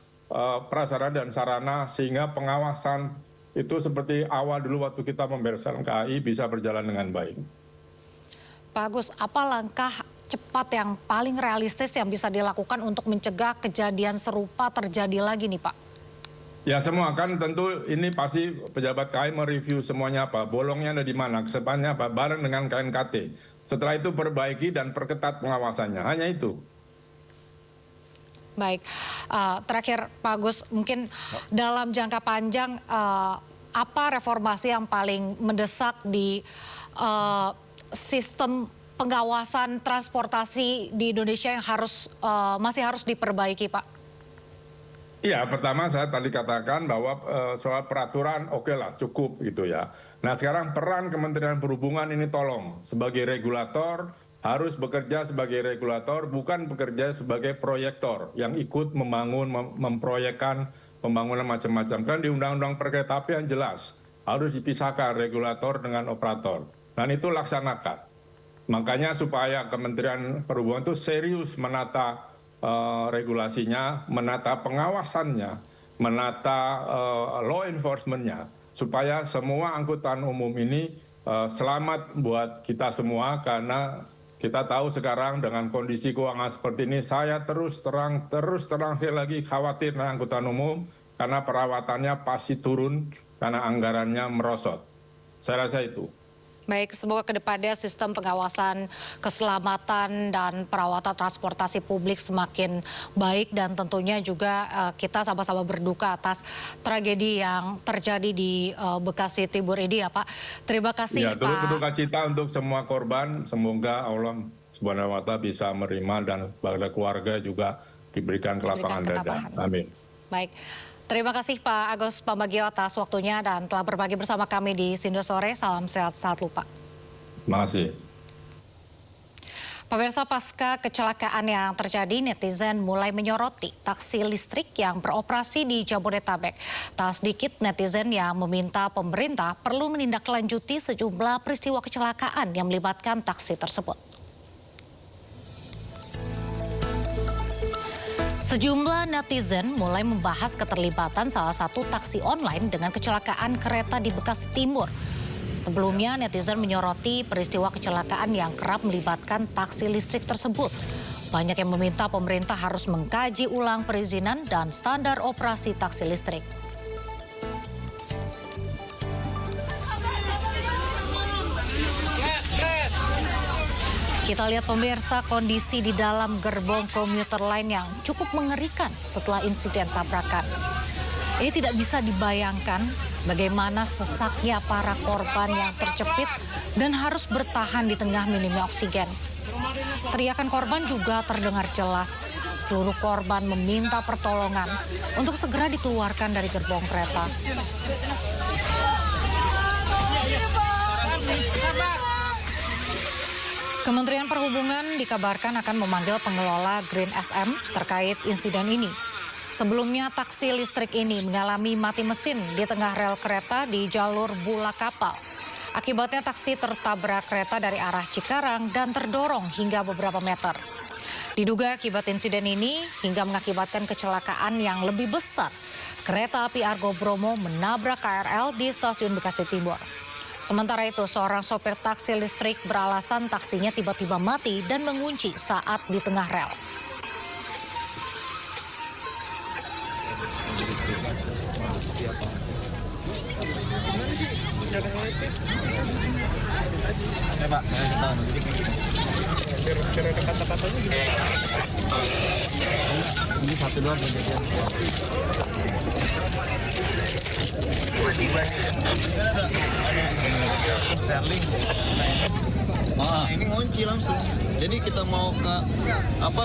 Prasarana dan Sarana sehingga pengawasan itu seperti awal dulu waktu kita membereskan KAI bisa berjalan dengan baik. Pak Agus, apa langkah cepat yang paling realistis yang bisa dilakukan untuk mencegah kejadian serupa terjadi lagi nih Pak? Ya semua kan tentu ini pasti pejabat KAI mereview semuanya apa, bolongnya ada di mana, kesempatannya apa, bareng dengan KNKT. Setelah itu perbaiki dan perketat pengawasannya, hanya itu. Baik, terakhir Pak Agus, mungkin dalam jangka panjang apa reformasi yang paling mendesak di sistem pengawasan transportasi di Indonesia yang masih harus diperbaiki Pak? Iya, pertama saya tadi katakan bahwa soal peraturan oke lah, cukup gitu ya. Nah sekarang peran Kementerian Perhubungan ini tolong sebagai regulator, harus bekerja sebagai regulator, bukan bekerja sebagai proyektor yang ikut membangun, memproyekkan pembangunan macam-macam. Kan di Undang-Undang Perkeretaapian jelas, harus dipisahkan regulator dengan operator. Dan itu laksanakan. Makanya supaya Kementerian Perhubungan itu serius menata regulasinya, menata pengawasannya, menata law enforcement-nya, supaya semua angkutan umum ini selamat buat kita semua, karena kita tahu sekarang dengan kondisi keuangan seperti ini, saya terus terang sekali lagi khawatir dengan angkutan umum, karena perawatannya pasti turun, karena anggarannya merosot. Saya rasa itu. Baik, semoga kedepannya sistem pengawasan keselamatan dan perawatan transportasi publik semakin baik, dan tentunya juga kita sama-sama berduka atas tragedi yang terjadi di Bekasi Timur ini ya Pak. Terima kasih ya, Pak. Berduka cita untuk semua korban, semoga Allah Subhanahu wa Ta'ala bisa menerima dan pada keluarga juga diberikan kelapangan dada. Amin. Baik. Terima kasih Pak Agus Pambagio atas waktunya dan telah berbagi bersama kami di Sindo Sore. Salam sehat selalu Pak. Terima kasih. Pemirsa, pasca kecelakaan yang terjadi, netizen mulai menyoroti taksi listrik yang beroperasi di Jabodetabek. Tak sedikit netizen yang meminta pemerintah perlu menindaklanjuti sejumlah peristiwa kecelakaan yang melibatkan taksi tersebut. Sejumlah netizen mulai membahas keterlibatan salah satu taksi online dengan kecelakaan kereta di Bekasi Timur. Sebelumnya, netizen menyoroti peristiwa kecelakaan yang kerap melibatkan taksi listrik tersebut. Banyak yang meminta pemerintah harus mengkaji ulang perizinan dan standar operasi taksi listrik. Kita lihat pemirsa kondisi di dalam gerbong komuter lain yang cukup mengerikan setelah insiden tabrakan. Ini tidak bisa dibayangkan bagaimana sesaknya para korban yang terjepit dan harus bertahan di tengah minimnya oksigen. Teriakan korban juga terdengar jelas. Seluruh korban meminta pertolongan untuk segera dikeluarkan dari gerbong kereta. Kementerian Perhubungan dikabarkan akan memanggil pengelola Green SM terkait insiden ini. Sebelumnya taksi listrik ini mengalami mati mesin di tengah rel kereta di jalur Bulak Kapal. Akibatnya taksi tertabrak kereta dari arah Cikarang dan terdorong hingga beberapa meter. Diduga akibat insiden ini hingga mengakibatkan kecelakaan yang lebih besar. Kereta api Argo Bromo menabrak KRL di stasiun Bekasi Timur. Sementara itu, seorang sopir taksi listrik beralasan taksinya tiba-tiba mati dan mengunci saat di tengah rel. Pak, kata-katanya gimana? Ini satu doang kejadian. Sterling. Ini ngunci langsung. Jadi kita mau ke apa?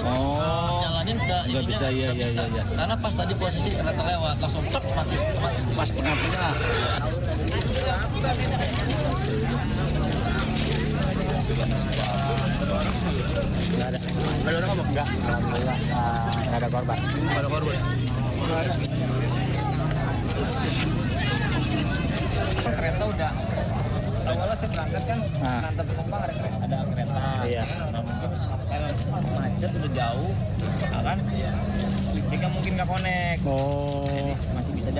Jalanin ke ininya. Nggak bisa, iya. Karena pas tadi posisi kereta lewat langsung mati. Pas tengah-tengah. Nggak ada. Ada orang ngomong? Enggak. Alhamdulillah nggak ada korban. Nggak ada korban. Nggak ada. Kereta udah awalnya sih berangkat kan ngantar penumpang ada kereta. Iya. Macet udah jauh, kan? Listriknya mungkin nggak connect. Jadi masih bisa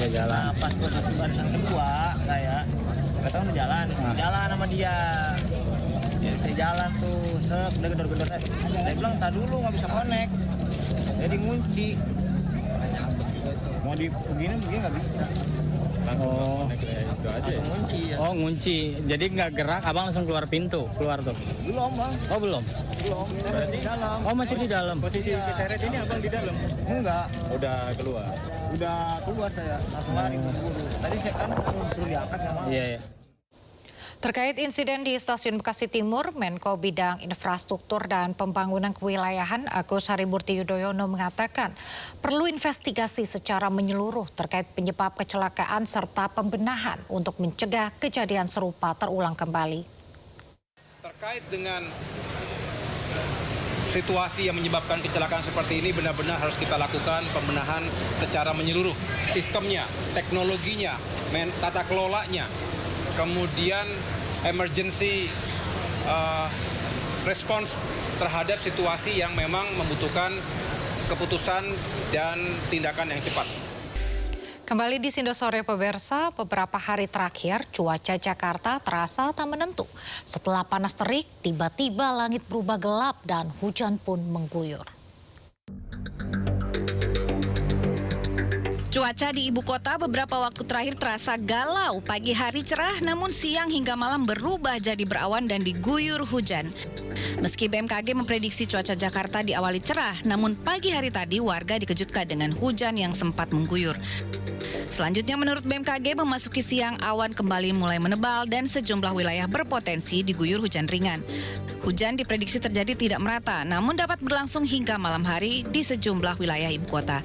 jalan. Nah, pas posisi barisan kedua saya kereta udah jalan sama dia. Jadi saya jalan tuh, udah gedor-gedor. Dia bilang, tak dulu nggak bisa connect. Jadi ngunci. Mau begini nggak bisa. Langsung ngunci ya. Oh, ngunci. Jadi nggak gerak, abang langsung keluar pintu, keluar tuh? Belum, Bang. Oh, belum? Belum, masih di dalam. Oh, masih di dalam? Posisi keseret ini abang di dalam? Enggak. Udah keluar? Udah keluar saya, langsung lari buru-buru. Tadi saya kan suruh diangkat sama. Iya. Terkait insiden di Stasiun Bekasi Timur, Menko Bidang Infrastruktur dan Pembangunan Kewilayahan Agus Harimurti Yudhoyono mengatakan perlu investigasi secara menyeluruh terkait penyebab kecelakaan serta pembenahan untuk mencegah kejadian serupa terulang kembali. Terkait dengan situasi yang menyebabkan kecelakaan seperti ini benar-benar harus kita lakukan pembenahan secara menyeluruh. Sistemnya, teknologinya, tata kelolanya. Kemudian emergency response terhadap situasi yang memang membutuhkan keputusan dan tindakan yang cepat. Kembali di Sindo Sore pemirsa, beberapa hari terakhir cuaca Jakarta terasa tak menentu. Setelah panas terik, tiba-tiba langit berubah gelap dan hujan pun mengguyur. Cuaca di ibu kota beberapa waktu terakhir terasa galau. Pagi hari cerah, namun siang hingga malam berubah jadi berawan dan diguyur hujan. Meski BMKG memprediksi cuaca Jakarta diawali cerah, namun pagi hari tadi warga dikejutkan dengan hujan yang sempat mengguyur. Selanjutnya menurut BMKG memasuki siang awan kembali mulai menebal dan sejumlah wilayah berpotensi diguyur hujan ringan. Hujan diprediksi terjadi tidak merata, namun dapat berlangsung hingga malam hari di sejumlah wilayah ibu kota.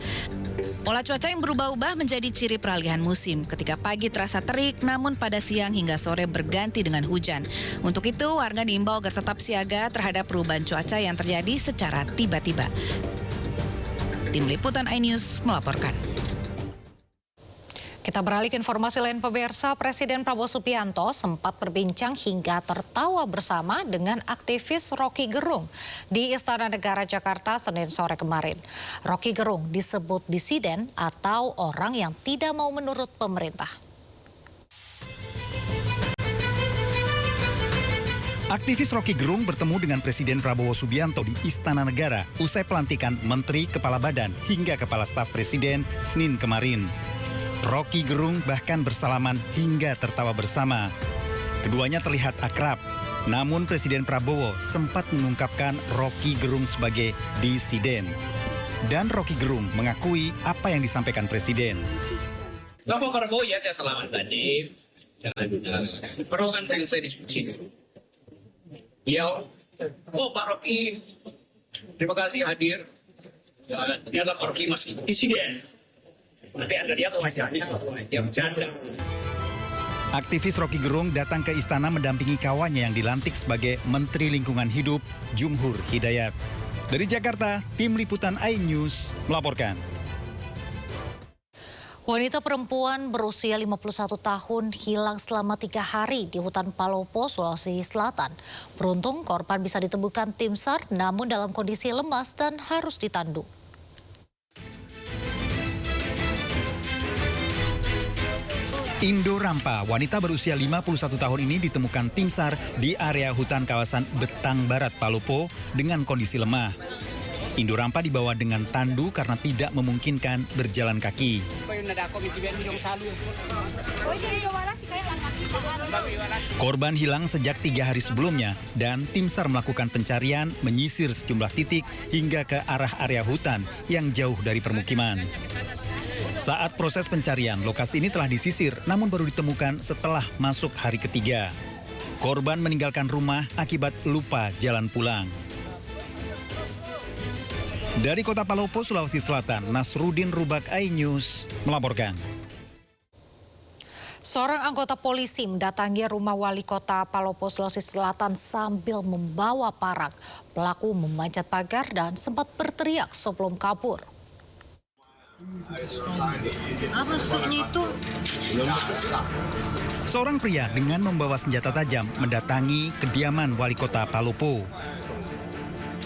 Pola cuaca yang berubah-ubah menjadi ciri peralihan musim. Ketika pagi terasa terik, namun pada siang hingga sore berganti dengan hujan. Untuk itu, warga diimbau agar tetap siaga terhadap perubahan cuaca yang terjadi secara tiba-tiba. Tim Liputan iNews melaporkan. Kita beralih ke informasi lain pemirsa, Presiden Prabowo Subianto sempat berbincang hingga tertawa bersama dengan aktivis Rocky Gerung di Istana Negara Jakarta Senin sore kemarin. Rocky Gerung disebut disiden atau orang yang tidak mau menurut pemerintah. Aktivis Rocky Gerung bertemu dengan Presiden Prabowo Subianto di Istana Negara usai pelantikan Menteri, Kepala Badan hingga Kepala Staf Presiden Senin kemarin. Rocky Gerung bahkan bersalaman hingga tertawa bersama. Keduanya terlihat akrab, namun Presiden Prabowo sempat mengungkapkan Rocky Gerung sebagai disiden. Dan Rocky Gerung mengakui apa yang disampaikan Presiden. Bapak Prabowo ya saya selamat tadi. Jangan perlu kan yang saya diskusi. Pak Rocky, terima kasih hadir. Dia Pak Rocky masih disiden. Nanti ada dia wajahnya, dia bercanda. Aktivis Rocky Gerung datang ke istana mendampingi kawannya yang dilantik sebagai Menteri Lingkungan Hidup, Jumhur Hidayat. Dari Jakarta, Tim Liputan iNews melaporkan. Wanita perempuan berusia 51 tahun hilang selama 3 hari di hutan Palopo, Sulawesi Selatan. Beruntung korban bisa ditemukan tim SAR namun dalam kondisi lemas dan harus ditandu. Indo Rampa, wanita berusia 51 tahun ini ditemukan tim SAR di area hutan kawasan Betang Barat, Palopo dengan kondisi lemah. Indo Rampa dibawa dengan tandu karena tidak memungkinkan berjalan kaki. Korban hilang sejak 3 hari sebelumnya dan tim SAR melakukan pencarian menyisir sejumlah titik hingga ke arah area hutan yang jauh dari permukiman. Saat proses pencarian, lokasi ini telah disisir namun baru ditemukan setelah masuk hari ketiga. Korban meninggalkan rumah akibat lupa jalan pulang. Dari Kota Palopo, Sulawesi Selatan, Nasruddin Rubak iNews melaporkan. Seorang anggota polisi mendatangi rumah wali kota Palopo, Sulawesi Selatan sambil membawa parang. Pelaku memanjat pagar dan sempat berteriak sebelum kabur. Apa sih itu? Seorang pria dengan membawa senjata tajam mendatangi kediaman wali kota Palopo.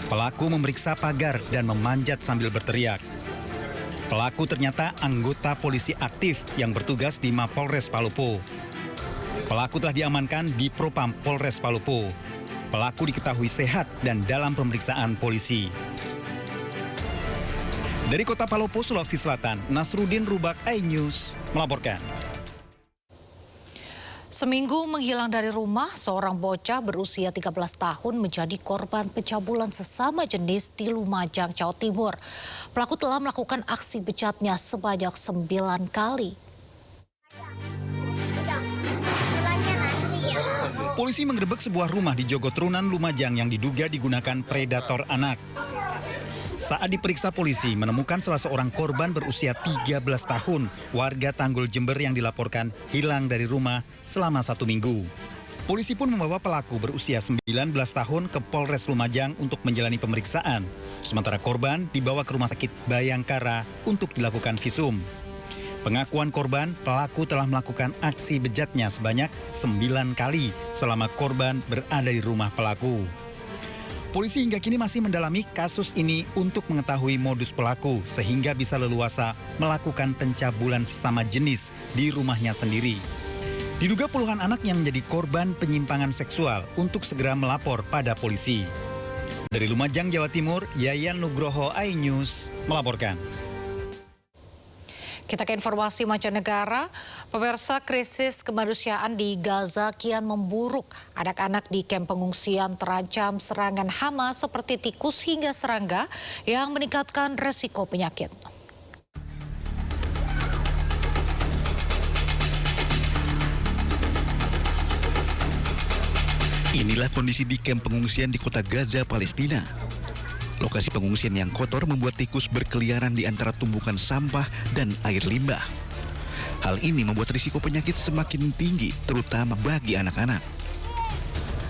Pelaku memeriksa pagar dan memanjat sambil berteriak. Pelaku ternyata anggota polisi aktif yang bertugas di Mapolres Palopo. Pelaku telah diamankan di Propam Polres Palopo. Pelaku diketahui sehat dan dalam pemeriksaan polisi. Dari Kota Palopo, Sulawesi Selatan, Nasruddin Rubak iNews melaporkan. Seminggu menghilang dari rumah, seorang bocah berusia 13 tahun menjadi korban pencabulan sesama jenis di Lumajang, Jawa Timur. Pelaku telah melakukan aksi bejatnya sebanyak 9 kali. Polisi menggerebek sebuah rumah di Jogotrunan, Lumajang yang diduga digunakan predator anak. Saat diperiksa polisi, menemukan salah seorang korban berusia 13 tahun, warga Tanggul Jember yang dilaporkan hilang dari rumah selama 1 minggu. Polisi pun membawa pelaku berusia 19 tahun ke Polres Lumajang untuk menjalani pemeriksaan. Sementara korban dibawa ke Rumah Sakit Bayangkara untuk dilakukan visum. Pengakuan korban, pelaku telah melakukan aksi bejatnya sebanyak 9 kali selama korban berada di rumah pelaku. Polisi hingga kini masih mendalami kasus ini untuk mengetahui modus pelaku sehingga bisa leluasa melakukan pencabulan sesama jenis di rumahnya sendiri. Diduga puluhan anak yang menjadi korban penyimpangan seksual untuk segera melapor pada polisi. Dari Lumajang, Jawa Timur, Yayan Nugroho iNews melaporkan. Kita ke informasi mancanegara. Pemirsa, krisis kemanusiaan di Gaza kian memburuk. Anak-anak di kamp pengungsian terancam serangan hama seperti tikus hingga serangga yang meningkatkan resiko penyakit. Inilah kondisi di kamp pengungsian di kota Gaza, Palestina. Lokasi pengungsian yang kotor membuat tikus berkeliaran di antara tumpukan sampah dan air limbah. Hal ini membuat risiko penyakit semakin tinggi, terutama bagi anak-anak.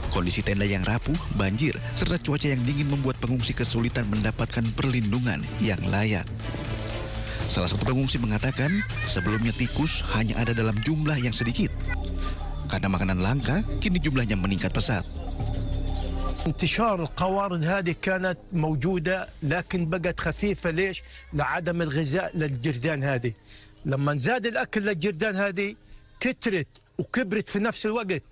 Kondisi tenda yang rapuh, banjir, serta cuaca yang dingin membuat pengungsi kesulitan mendapatkan perlindungan yang layak. Salah satu pengungsi mengatakan, sebelumnya tikus hanya ada dalam jumlah yang sedikit. Karena makanan langka, kini jumlahnya meningkat pesat. انتشار القوارض هذه كانت موجودة لكن بقت خفيفة. ليش؟ لعدم الغذاء للجردان هذه. لما زاد الأكل للجردان هذه كترت وكبرت في نفس الوقت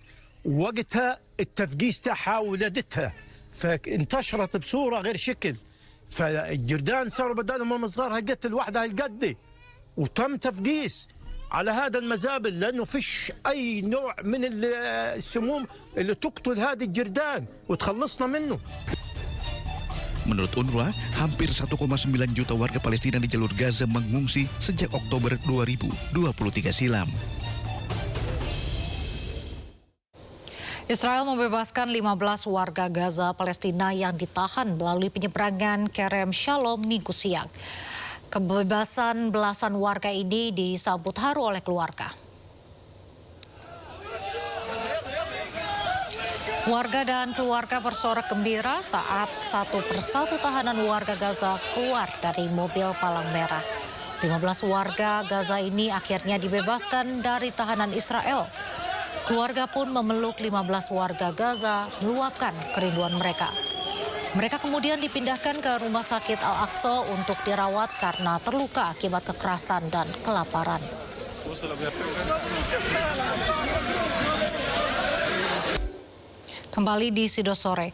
وقتها التفقيس تاعها ولدتها فانتشرت بصورة غير شكل، فالجردان صاروا بدل ما صغارها قتل وحدها القدي، وتم تفقيس على هذا المزابل لأنه فيش أي نوع من السموم اللي تقتل هذه الجردان وتخلصنا منه. Menurut UNRWA, hampir 1,9 juta warga Palestina di jalur Gaza mengungsi sejak Oktober 2023 silam. Israel membebaskan 15 warga Gaza Palestina yang ditahan melalui penyeberangan Kerem Shalom Minggu siang. Kebebasan belasan warga ini disambut haru oleh keluarga. Warga dan keluarga bersorak gembira saat satu persatu tahanan warga Gaza keluar dari mobil palang merah. 15 warga Gaza ini akhirnya dibebaskan dari tahanan Israel. Keluarga pun memeluk 15 warga Gaza, meluapkan kerinduan mereka. Mereka kemudian dipindahkan ke Rumah Sakit Al-Aqsa untuk dirawat karena terluka akibat kekerasan dan kelaparan. Kembali di Sido Sore,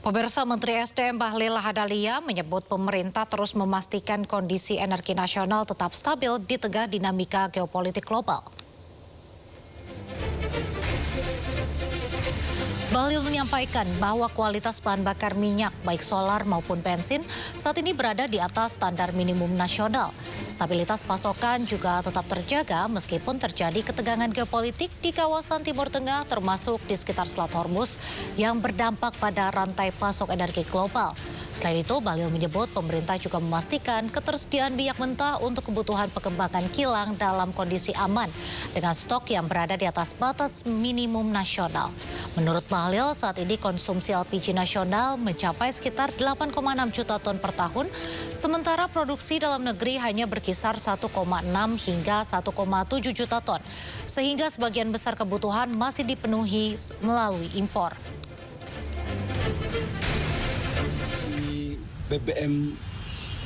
pemirsa, Menteri SDM Bahlil Lahadalia menyebut pemerintah terus memastikan kondisi energi nasional tetap stabil di tengah dinamika geopolitik global. Bahlil menyampaikan bahwa kualitas bahan bakar minyak baik solar maupun bensin saat ini berada di atas standar minimum nasional. Stabilitas pasokan juga tetap terjaga meskipun terjadi ketegangan geopolitik di kawasan Timur Tengah termasuk di sekitar Selat Hormuz yang berdampak pada rantai pasok energi global. Selain itu, Bahlil menyebut pemerintah juga memastikan ketersediaan minyak mentah untuk kebutuhan pengembangan kilang dalam kondisi aman dengan stok yang berada di atas batas minimum nasional. Menurut Bahlil, saat ini konsumsi LPG nasional mencapai sekitar 8,6 juta ton per tahun, sementara produksi dalam negeri hanya berkisar 1,6 hingga 1,7 juta ton, sehingga sebagian besar kebutuhan masih dipenuhi melalui impor. BBM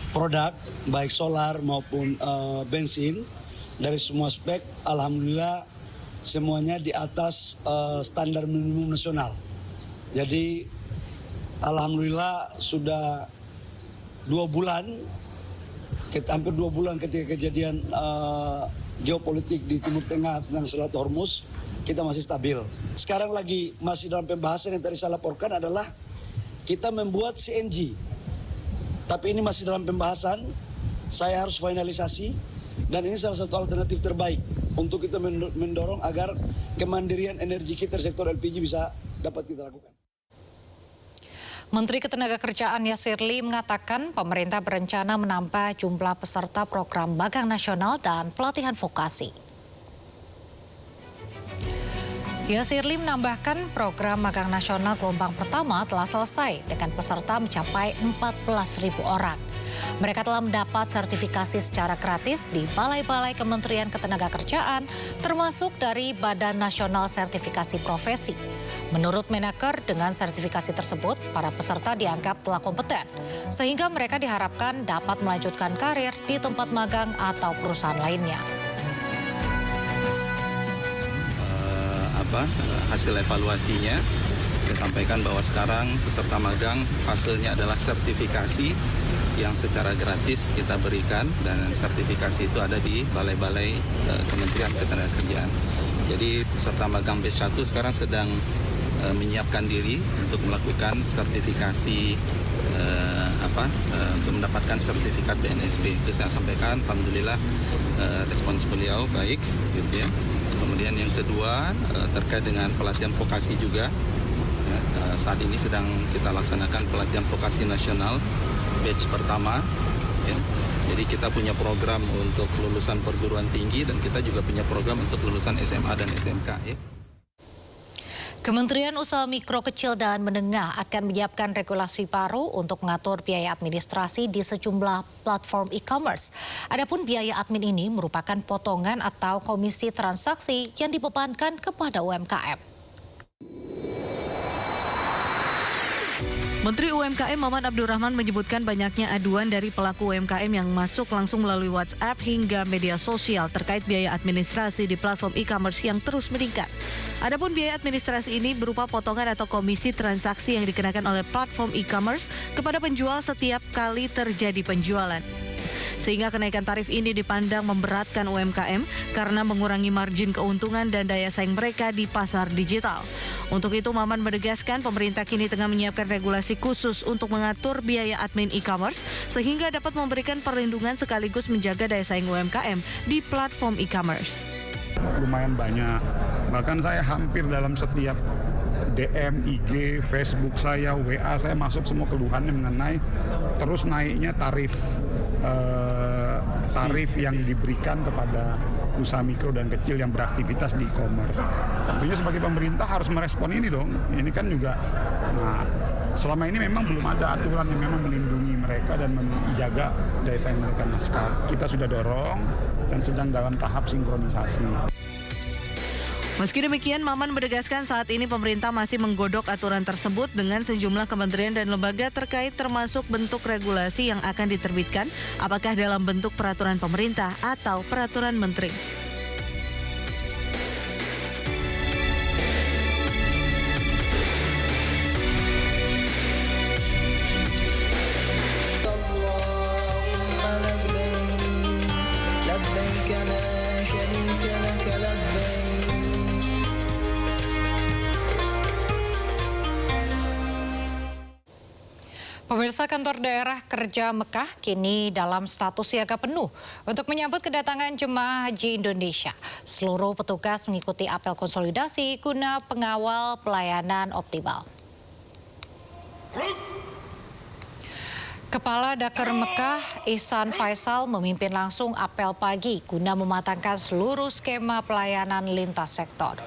produk baik solar maupun bensin dari semua spek alhamdulillah semuanya di atas standar minimum nasional. Jadi alhamdulillah sudah 2 bulan, hampir 2 bulan ketika kejadian geopolitik di Timur Tengah dan Selat Hormuz, kita masih stabil. Sekarang lagi masih dalam pembahasan yang tadi saya laporkan adalah kita membuat CNG. Tapi ini masih dalam pembahasan, saya harus finalisasi, dan ini salah satu alternatif terbaik untuk kita mendorong agar kemandirian energi kita sektor LPG bisa dapat kita lakukan. Menteri Ketenagakerjaan Yasirli mengatakan pemerintah berencana menambah jumlah peserta program magang nasional dan pelatihan vokasi. Yasirli menambahkan program magang nasional gelombang pertama telah selesai dengan peserta mencapai 14.000 orang. Mereka telah mendapat sertifikasi secara gratis di balai-balai Kementerian Ketenagakerjaan, termasuk dari Badan Nasional Sertifikasi Profesi. Menurut Menaker, dengan sertifikasi tersebut, para peserta dianggap telah kompeten, sehingga mereka diharapkan dapat melanjutkan karir di tempat magang atau perusahaan lainnya. Hasil evaluasinya, saya sampaikan bahwa sekarang peserta magang hasilnya adalah sertifikasi yang secara gratis kita berikan, dan sertifikasi itu ada di balai-balai Kementerian Ketenagakerjaan. Jadi peserta magang batch 1 sekarang sedang menyiapkan diri untuk melakukan sertifikasi untuk mendapatkan sertifikat BNSP. Itu saya sampaikan, alhamdulillah respons beliau baik, gitu ya. Kemudian yang kedua terkait dengan pelatihan vokasi juga, saat ini sedang kita laksanakan pelatihan vokasi nasional batch pertama. Ya. Jadi kita punya program untuk lulusan perguruan tinggi dan kita juga punya program untuk lulusan SMA dan SMK. Ya. Kementerian Usaha Mikro, Kecil, dan Menengah akan menyiapkan regulasi baru untuk mengatur biaya administrasi di sejumlah platform e-commerce. Adapun biaya admin ini merupakan potongan atau komisi transaksi yang dibebankan kepada UMKM. Menteri UMKM Maman Abdurrahman menyebutkan banyaknya aduan dari pelaku UMKM yang masuk langsung melalui WhatsApp hingga media sosial terkait biaya administrasi di platform e-commerce yang terus meningkat. Adapun biaya administrasi ini berupa potongan atau komisi transaksi yang dikenakan oleh platform e-commerce kepada penjual setiap kali terjadi penjualan. Sehingga kenaikan tarif ini dipandang memberatkan UMKM karena mengurangi margin keuntungan dan daya saing mereka di pasar digital. Untuk itu, Maman menegaskan pemerintah kini tengah menyiapkan regulasi khusus untuk mengatur biaya admin e-commerce sehingga dapat memberikan perlindungan sekaligus menjaga daya saing UMKM di platform e-commerce. Lumayan banyak, bahkan saya hampir dalam setiap DM, IG, Facebook saya, WA saya masuk semua keluhannya mengenai terus naiknya tarif yang diberikan kepada usaha mikro dan kecil yang beraktivitas di e-commerce. Tentunya sebagai pemerintah harus merespon ini dong. Ini kan juga, selama ini memang belum ada aturan yang memang melindungi mereka dan menjaga daya saing mereka. Nah, sekarang kita sudah dorong dan sedang dalam tahap sinkronisasi. Meski demikian, Maman menegaskan saat ini pemerintah masih menggodok aturan tersebut dengan sejumlah kementerian dan lembaga terkait termasuk bentuk regulasi yang akan diterbitkan, apakah dalam bentuk peraturan pemerintah atau peraturan menteri. Pemirsa, kantor daerah kerja Mekah kini dalam status siaga penuh untuk menyambut kedatangan jemaah haji Indonesia. Seluruh petugas mengikuti apel konsolidasi guna pengawal pelayanan optimal. Kepala Daker Mekah Ihsan Faisal memimpin langsung apel pagi guna mematangkan seluruh skema pelayanan lintas sektor.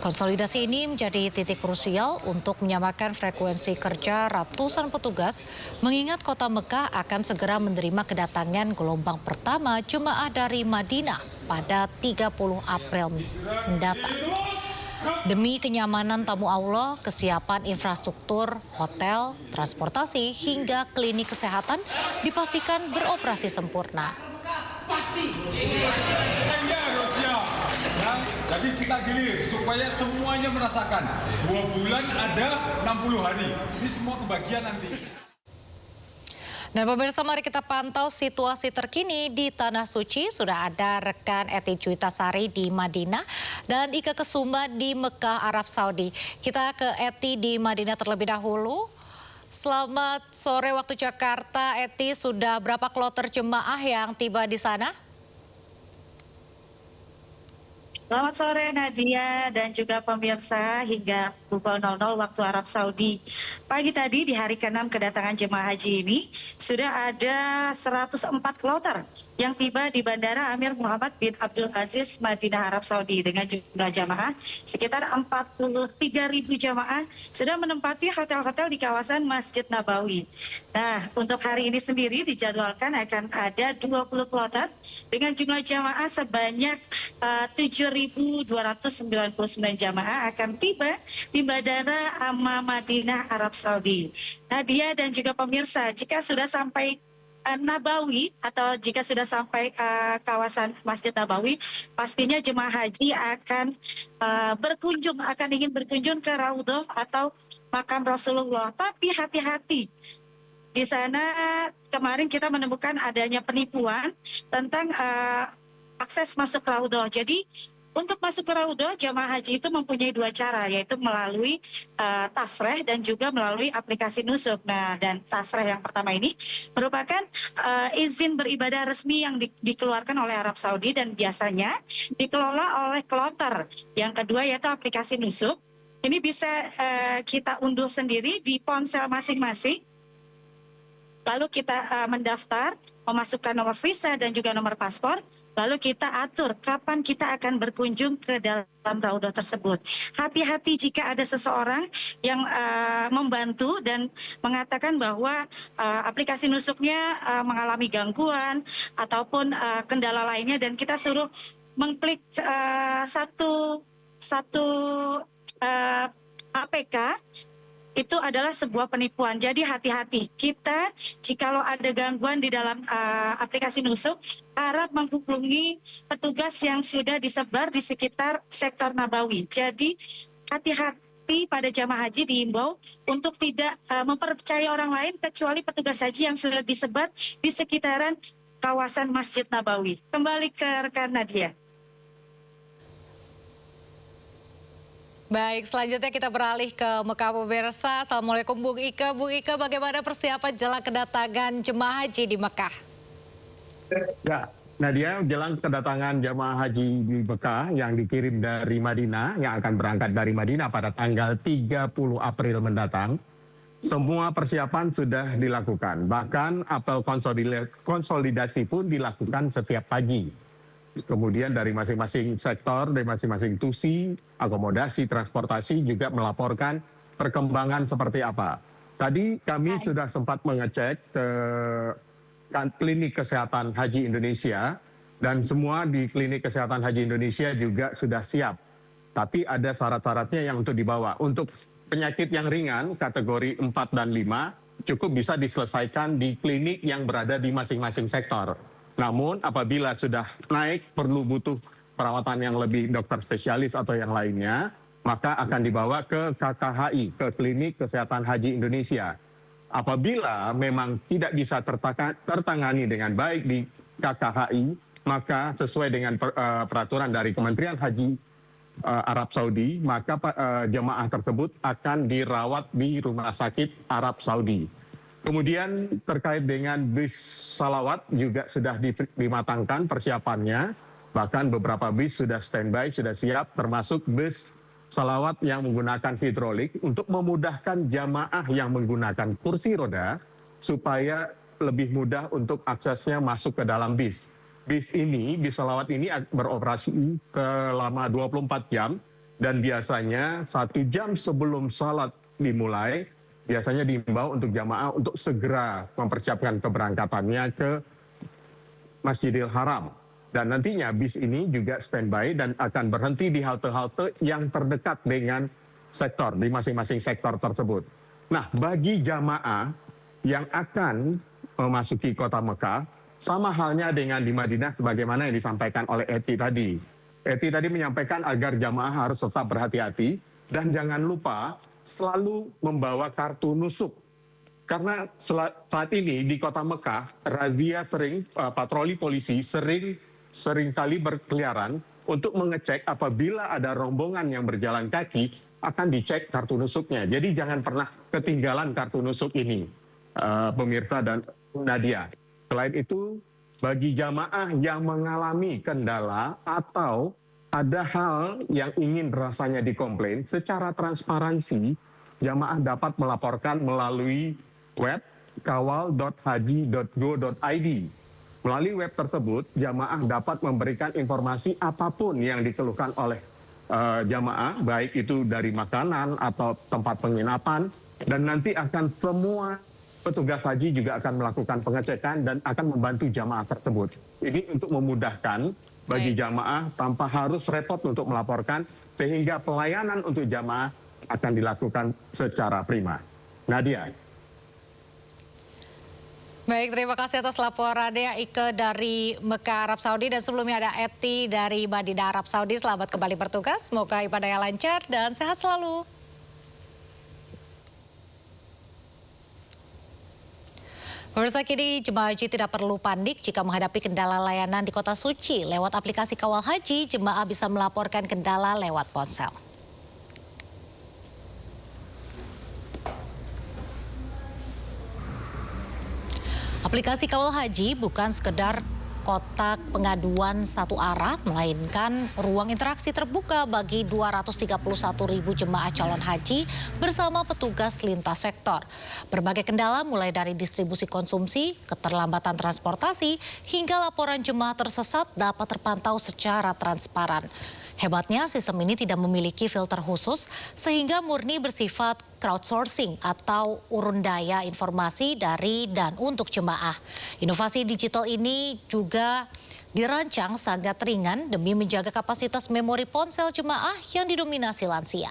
Konsolidasi ini menjadi titik krusial untuk menyamakan frekuensi kerja ratusan petugas, mengingat kota Mekah akan segera menerima kedatangan gelombang pertama jemaah dari Madinah pada 30 April mendatang. Demi kenyamanan tamu Allah, kesiapan infrastruktur, hotel, transportasi, hingga klinik kesehatan dipastikan beroperasi sempurna. Jadi kita gilir supaya semuanya merasakan 2 bulan ada 60 hari. Ini semua kebagian nanti. Dan pemirsa, mari kita pantau situasi terkini di Tanah Suci. Sudah ada rekan Eti Cuitasari di Madinah dan Ika Kesuma di Mekah, Arab Saudi. Kita ke Eti di Madinah terlebih dahulu. Selamat sore waktu Jakarta, Eti. Sudah berapa kloter jemaah yang tiba di sana? Selamat sore Nadia dan juga pemirsa, hingga pukul 00 waktu Arab Saudi. Pagi tadi di hari ke-6 kedatangan jemaah haji ini sudah ada 104 kloter yang tiba di Bandara Amir Muhammad bin Abdul Aziz, Madinah, Arab Saudi dengan jumlah jamaah sekitar 43.000 jamaah sudah menempati hotel-hotel di kawasan Masjid Nabawi. Nah, untuk hari ini sendiri dijadwalkan akan ada 20 kloter dengan jumlah jamaah sebanyak 7.299 jamaah akan tiba di Bandara Amma Madinah, Arab Saudi. Nadia dan juga pemirsa, jika sudah sampai Nabawi atau jika sudah sampai kawasan Masjid Nabawi, pastinya jemaah haji akan ingin berkunjung ke Raudhah atau makam Rasulullah. Tapi hati-hati, di sana kemarin kita menemukan adanya penipuan tentang akses masuk Raudhah. Jadi untuk masuk ke Raudhah, jamaah haji itu mempunyai 2 cara, yaitu melalui tasreh dan juga melalui aplikasi nusuk. Nah, dan tasreh yang pertama ini merupakan izin beribadah resmi yang dikeluarkan oleh Arab Saudi dan biasanya dikelola oleh kloter. Yang kedua yaitu aplikasi nusuk. Ini bisa kita unduh sendiri di ponsel masing-masing. Lalu kita mendaftar, memasukkan nomor visa dan juga nomor paspor. Lalu kita atur kapan kita akan berkunjung ke dalam Raudhah tersebut. Hati-hati jika ada seseorang yang membantu dan mengatakan bahwa aplikasi nusuknya mengalami gangguan ataupun kendala lainnya dan kita suruh mengklik satu APK itu adalah sebuah penipuan. Jadi hati-hati, kita jikalau ada gangguan di dalam aplikasi Nusuk, harap menghubungi petugas yang sudah disebar di sekitar sektor Nabawi. Jadi hati-hati pada jamaah haji diimbau untuk tidak mempercayai orang lain kecuali petugas haji yang sudah disebar di sekitaran kawasan Masjid Nabawi. Kembali ke rekan Nadia. Baik, selanjutnya kita beralih ke Mekah pemirsa. Assalamualaikum Bung Ike. Bung Ike, bagaimana persiapan jelang kedatangan jemaah haji di Mekah? Ya, Nadia, jelang kedatangan jemaah haji di Mekah yang dikirim dari Madinah, yang akan berangkat dari Madinah pada tanggal 30 April mendatang, semua persiapan sudah dilakukan. Bahkan apel konsolidasi pun dilakukan setiap pagi. Kemudian dari masing-masing sektor, dari masing-masing tusi, akomodasi, transportasi juga melaporkan perkembangan seperti apa. Tadi kami sudah sempat mengecek ke klinik kesehatan haji Indonesia dan semua di klinik kesehatan haji Indonesia juga sudah siap. Tapi ada syarat-syaratnya yang untuk dibawa. Untuk penyakit yang ringan, kategori 4 dan 5, cukup bisa diselesaikan di klinik yang berada di masing-masing sektor. Namun apabila sudah naik butuh perawatan yang lebih dokter spesialis atau yang lainnya, maka akan dibawa ke KKHI, ke Klinik Kesehatan Haji Indonesia. Apabila memang tidak bisa tertangani dengan baik di KKHI, maka sesuai dengan peraturan dari Kementerian Haji Arab Saudi, maka jemaah tersebut akan dirawat di Rumah Sakit Arab Saudi. Kemudian terkait dengan bis salawat juga sudah dimatangkan persiapannya. Bahkan beberapa bis sudah standby, sudah siap, termasuk bus salawat yang menggunakan hidrolik untuk memudahkan jamaah yang menggunakan kursi roda supaya lebih mudah untuk aksesnya masuk ke dalam bis. Bis salawat ini beroperasi selama 24 jam dan biasanya 1 jam sebelum salat dimulai, biasanya diimbau untuk jamaah untuk segera mempersiapkan keberangkatannya ke Masjidil Haram. Dan nantinya bis ini juga standby dan akan berhenti di halte-halte yang terdekat dengan sektor, di masing-masing sektor tersebut. Nah, bagi jamaah yang akan memasuki kota Mekah, sama halnya dengan di Madinah sebagaimana yang disampaikan oleh Eti tadi. Eti tadi menyampaikan agar jamaah harus tetap berhati-hati dan jangan lupa selalu membawa kartu nusuk. Karena saat ini di kota Mekah, razia patroli polisi sering kali berkeliaran untuk mengecek apabila ada rombongan yang berjalan kaki, akan dicek kartu nusuknya. Jadi jangan pernah ketinggalan kartu nusuk ini, pemirsa dan Nadia. Selain itu, bagi jamaah yang mengalami kendala atau ada hal yang ingin rasanya dikomplain, secara transparansi, jamaah dapat melaporkan melalui web kawal.haji.go.id. Melalui web tersebut, jamaah dapat memberikan informasi apapun yang dikeluhkan oleh jamaah, baik itu dari makanan atau tempat penginapan, dan nanti akan semua petugas haji juga akan melakukan pengecekan dan akan membantu jamaah tersebut. Ini untuk memudahkan bagi jamaah tanpa harus repot untuk melaporkan, sehingga pelayanan untuk jamaah akan dilakukan secara prima. Nadia. Baik, terima kasih atas laporannya Ike dari Mekah, Arab Saudi. Dan sebelumnya ada Eti dari Madinah, Arab Saudi. Selamat kembali bertugas, semoga ibadahnya lancar dan sehat selalu. Pemirsa, kini jemaah haji tidak perlu panik jika menghadapi kendala layanan di kota suci. Lewat aplikasi Kawal Haji, jemaah bisa melaporkan kendala lewat ponsel. Aplikasi Kawal Haji bukan sekedar kotak pengaduan satu arah, melainkan ruang interaksi terbuka bagi 231.000 jemaah calon haji bersama petugas lintas sektor. Berbagai kendala mulai dari distribusi konsumsi, keterlambatan transportasi, hingga laporan jemaah tersesat dapat terpantau secara transparan. Hebatnya, sistem ini tidak memiliki filter khusus sehingga murni bersifat crowdsourcing atau urun daya informasi dari dan untuk jemaah. Inovasi digital ini juga dirancang sangat ringan demi menjaga kapasitas memori ponsel jemaah yang didominasi lansia.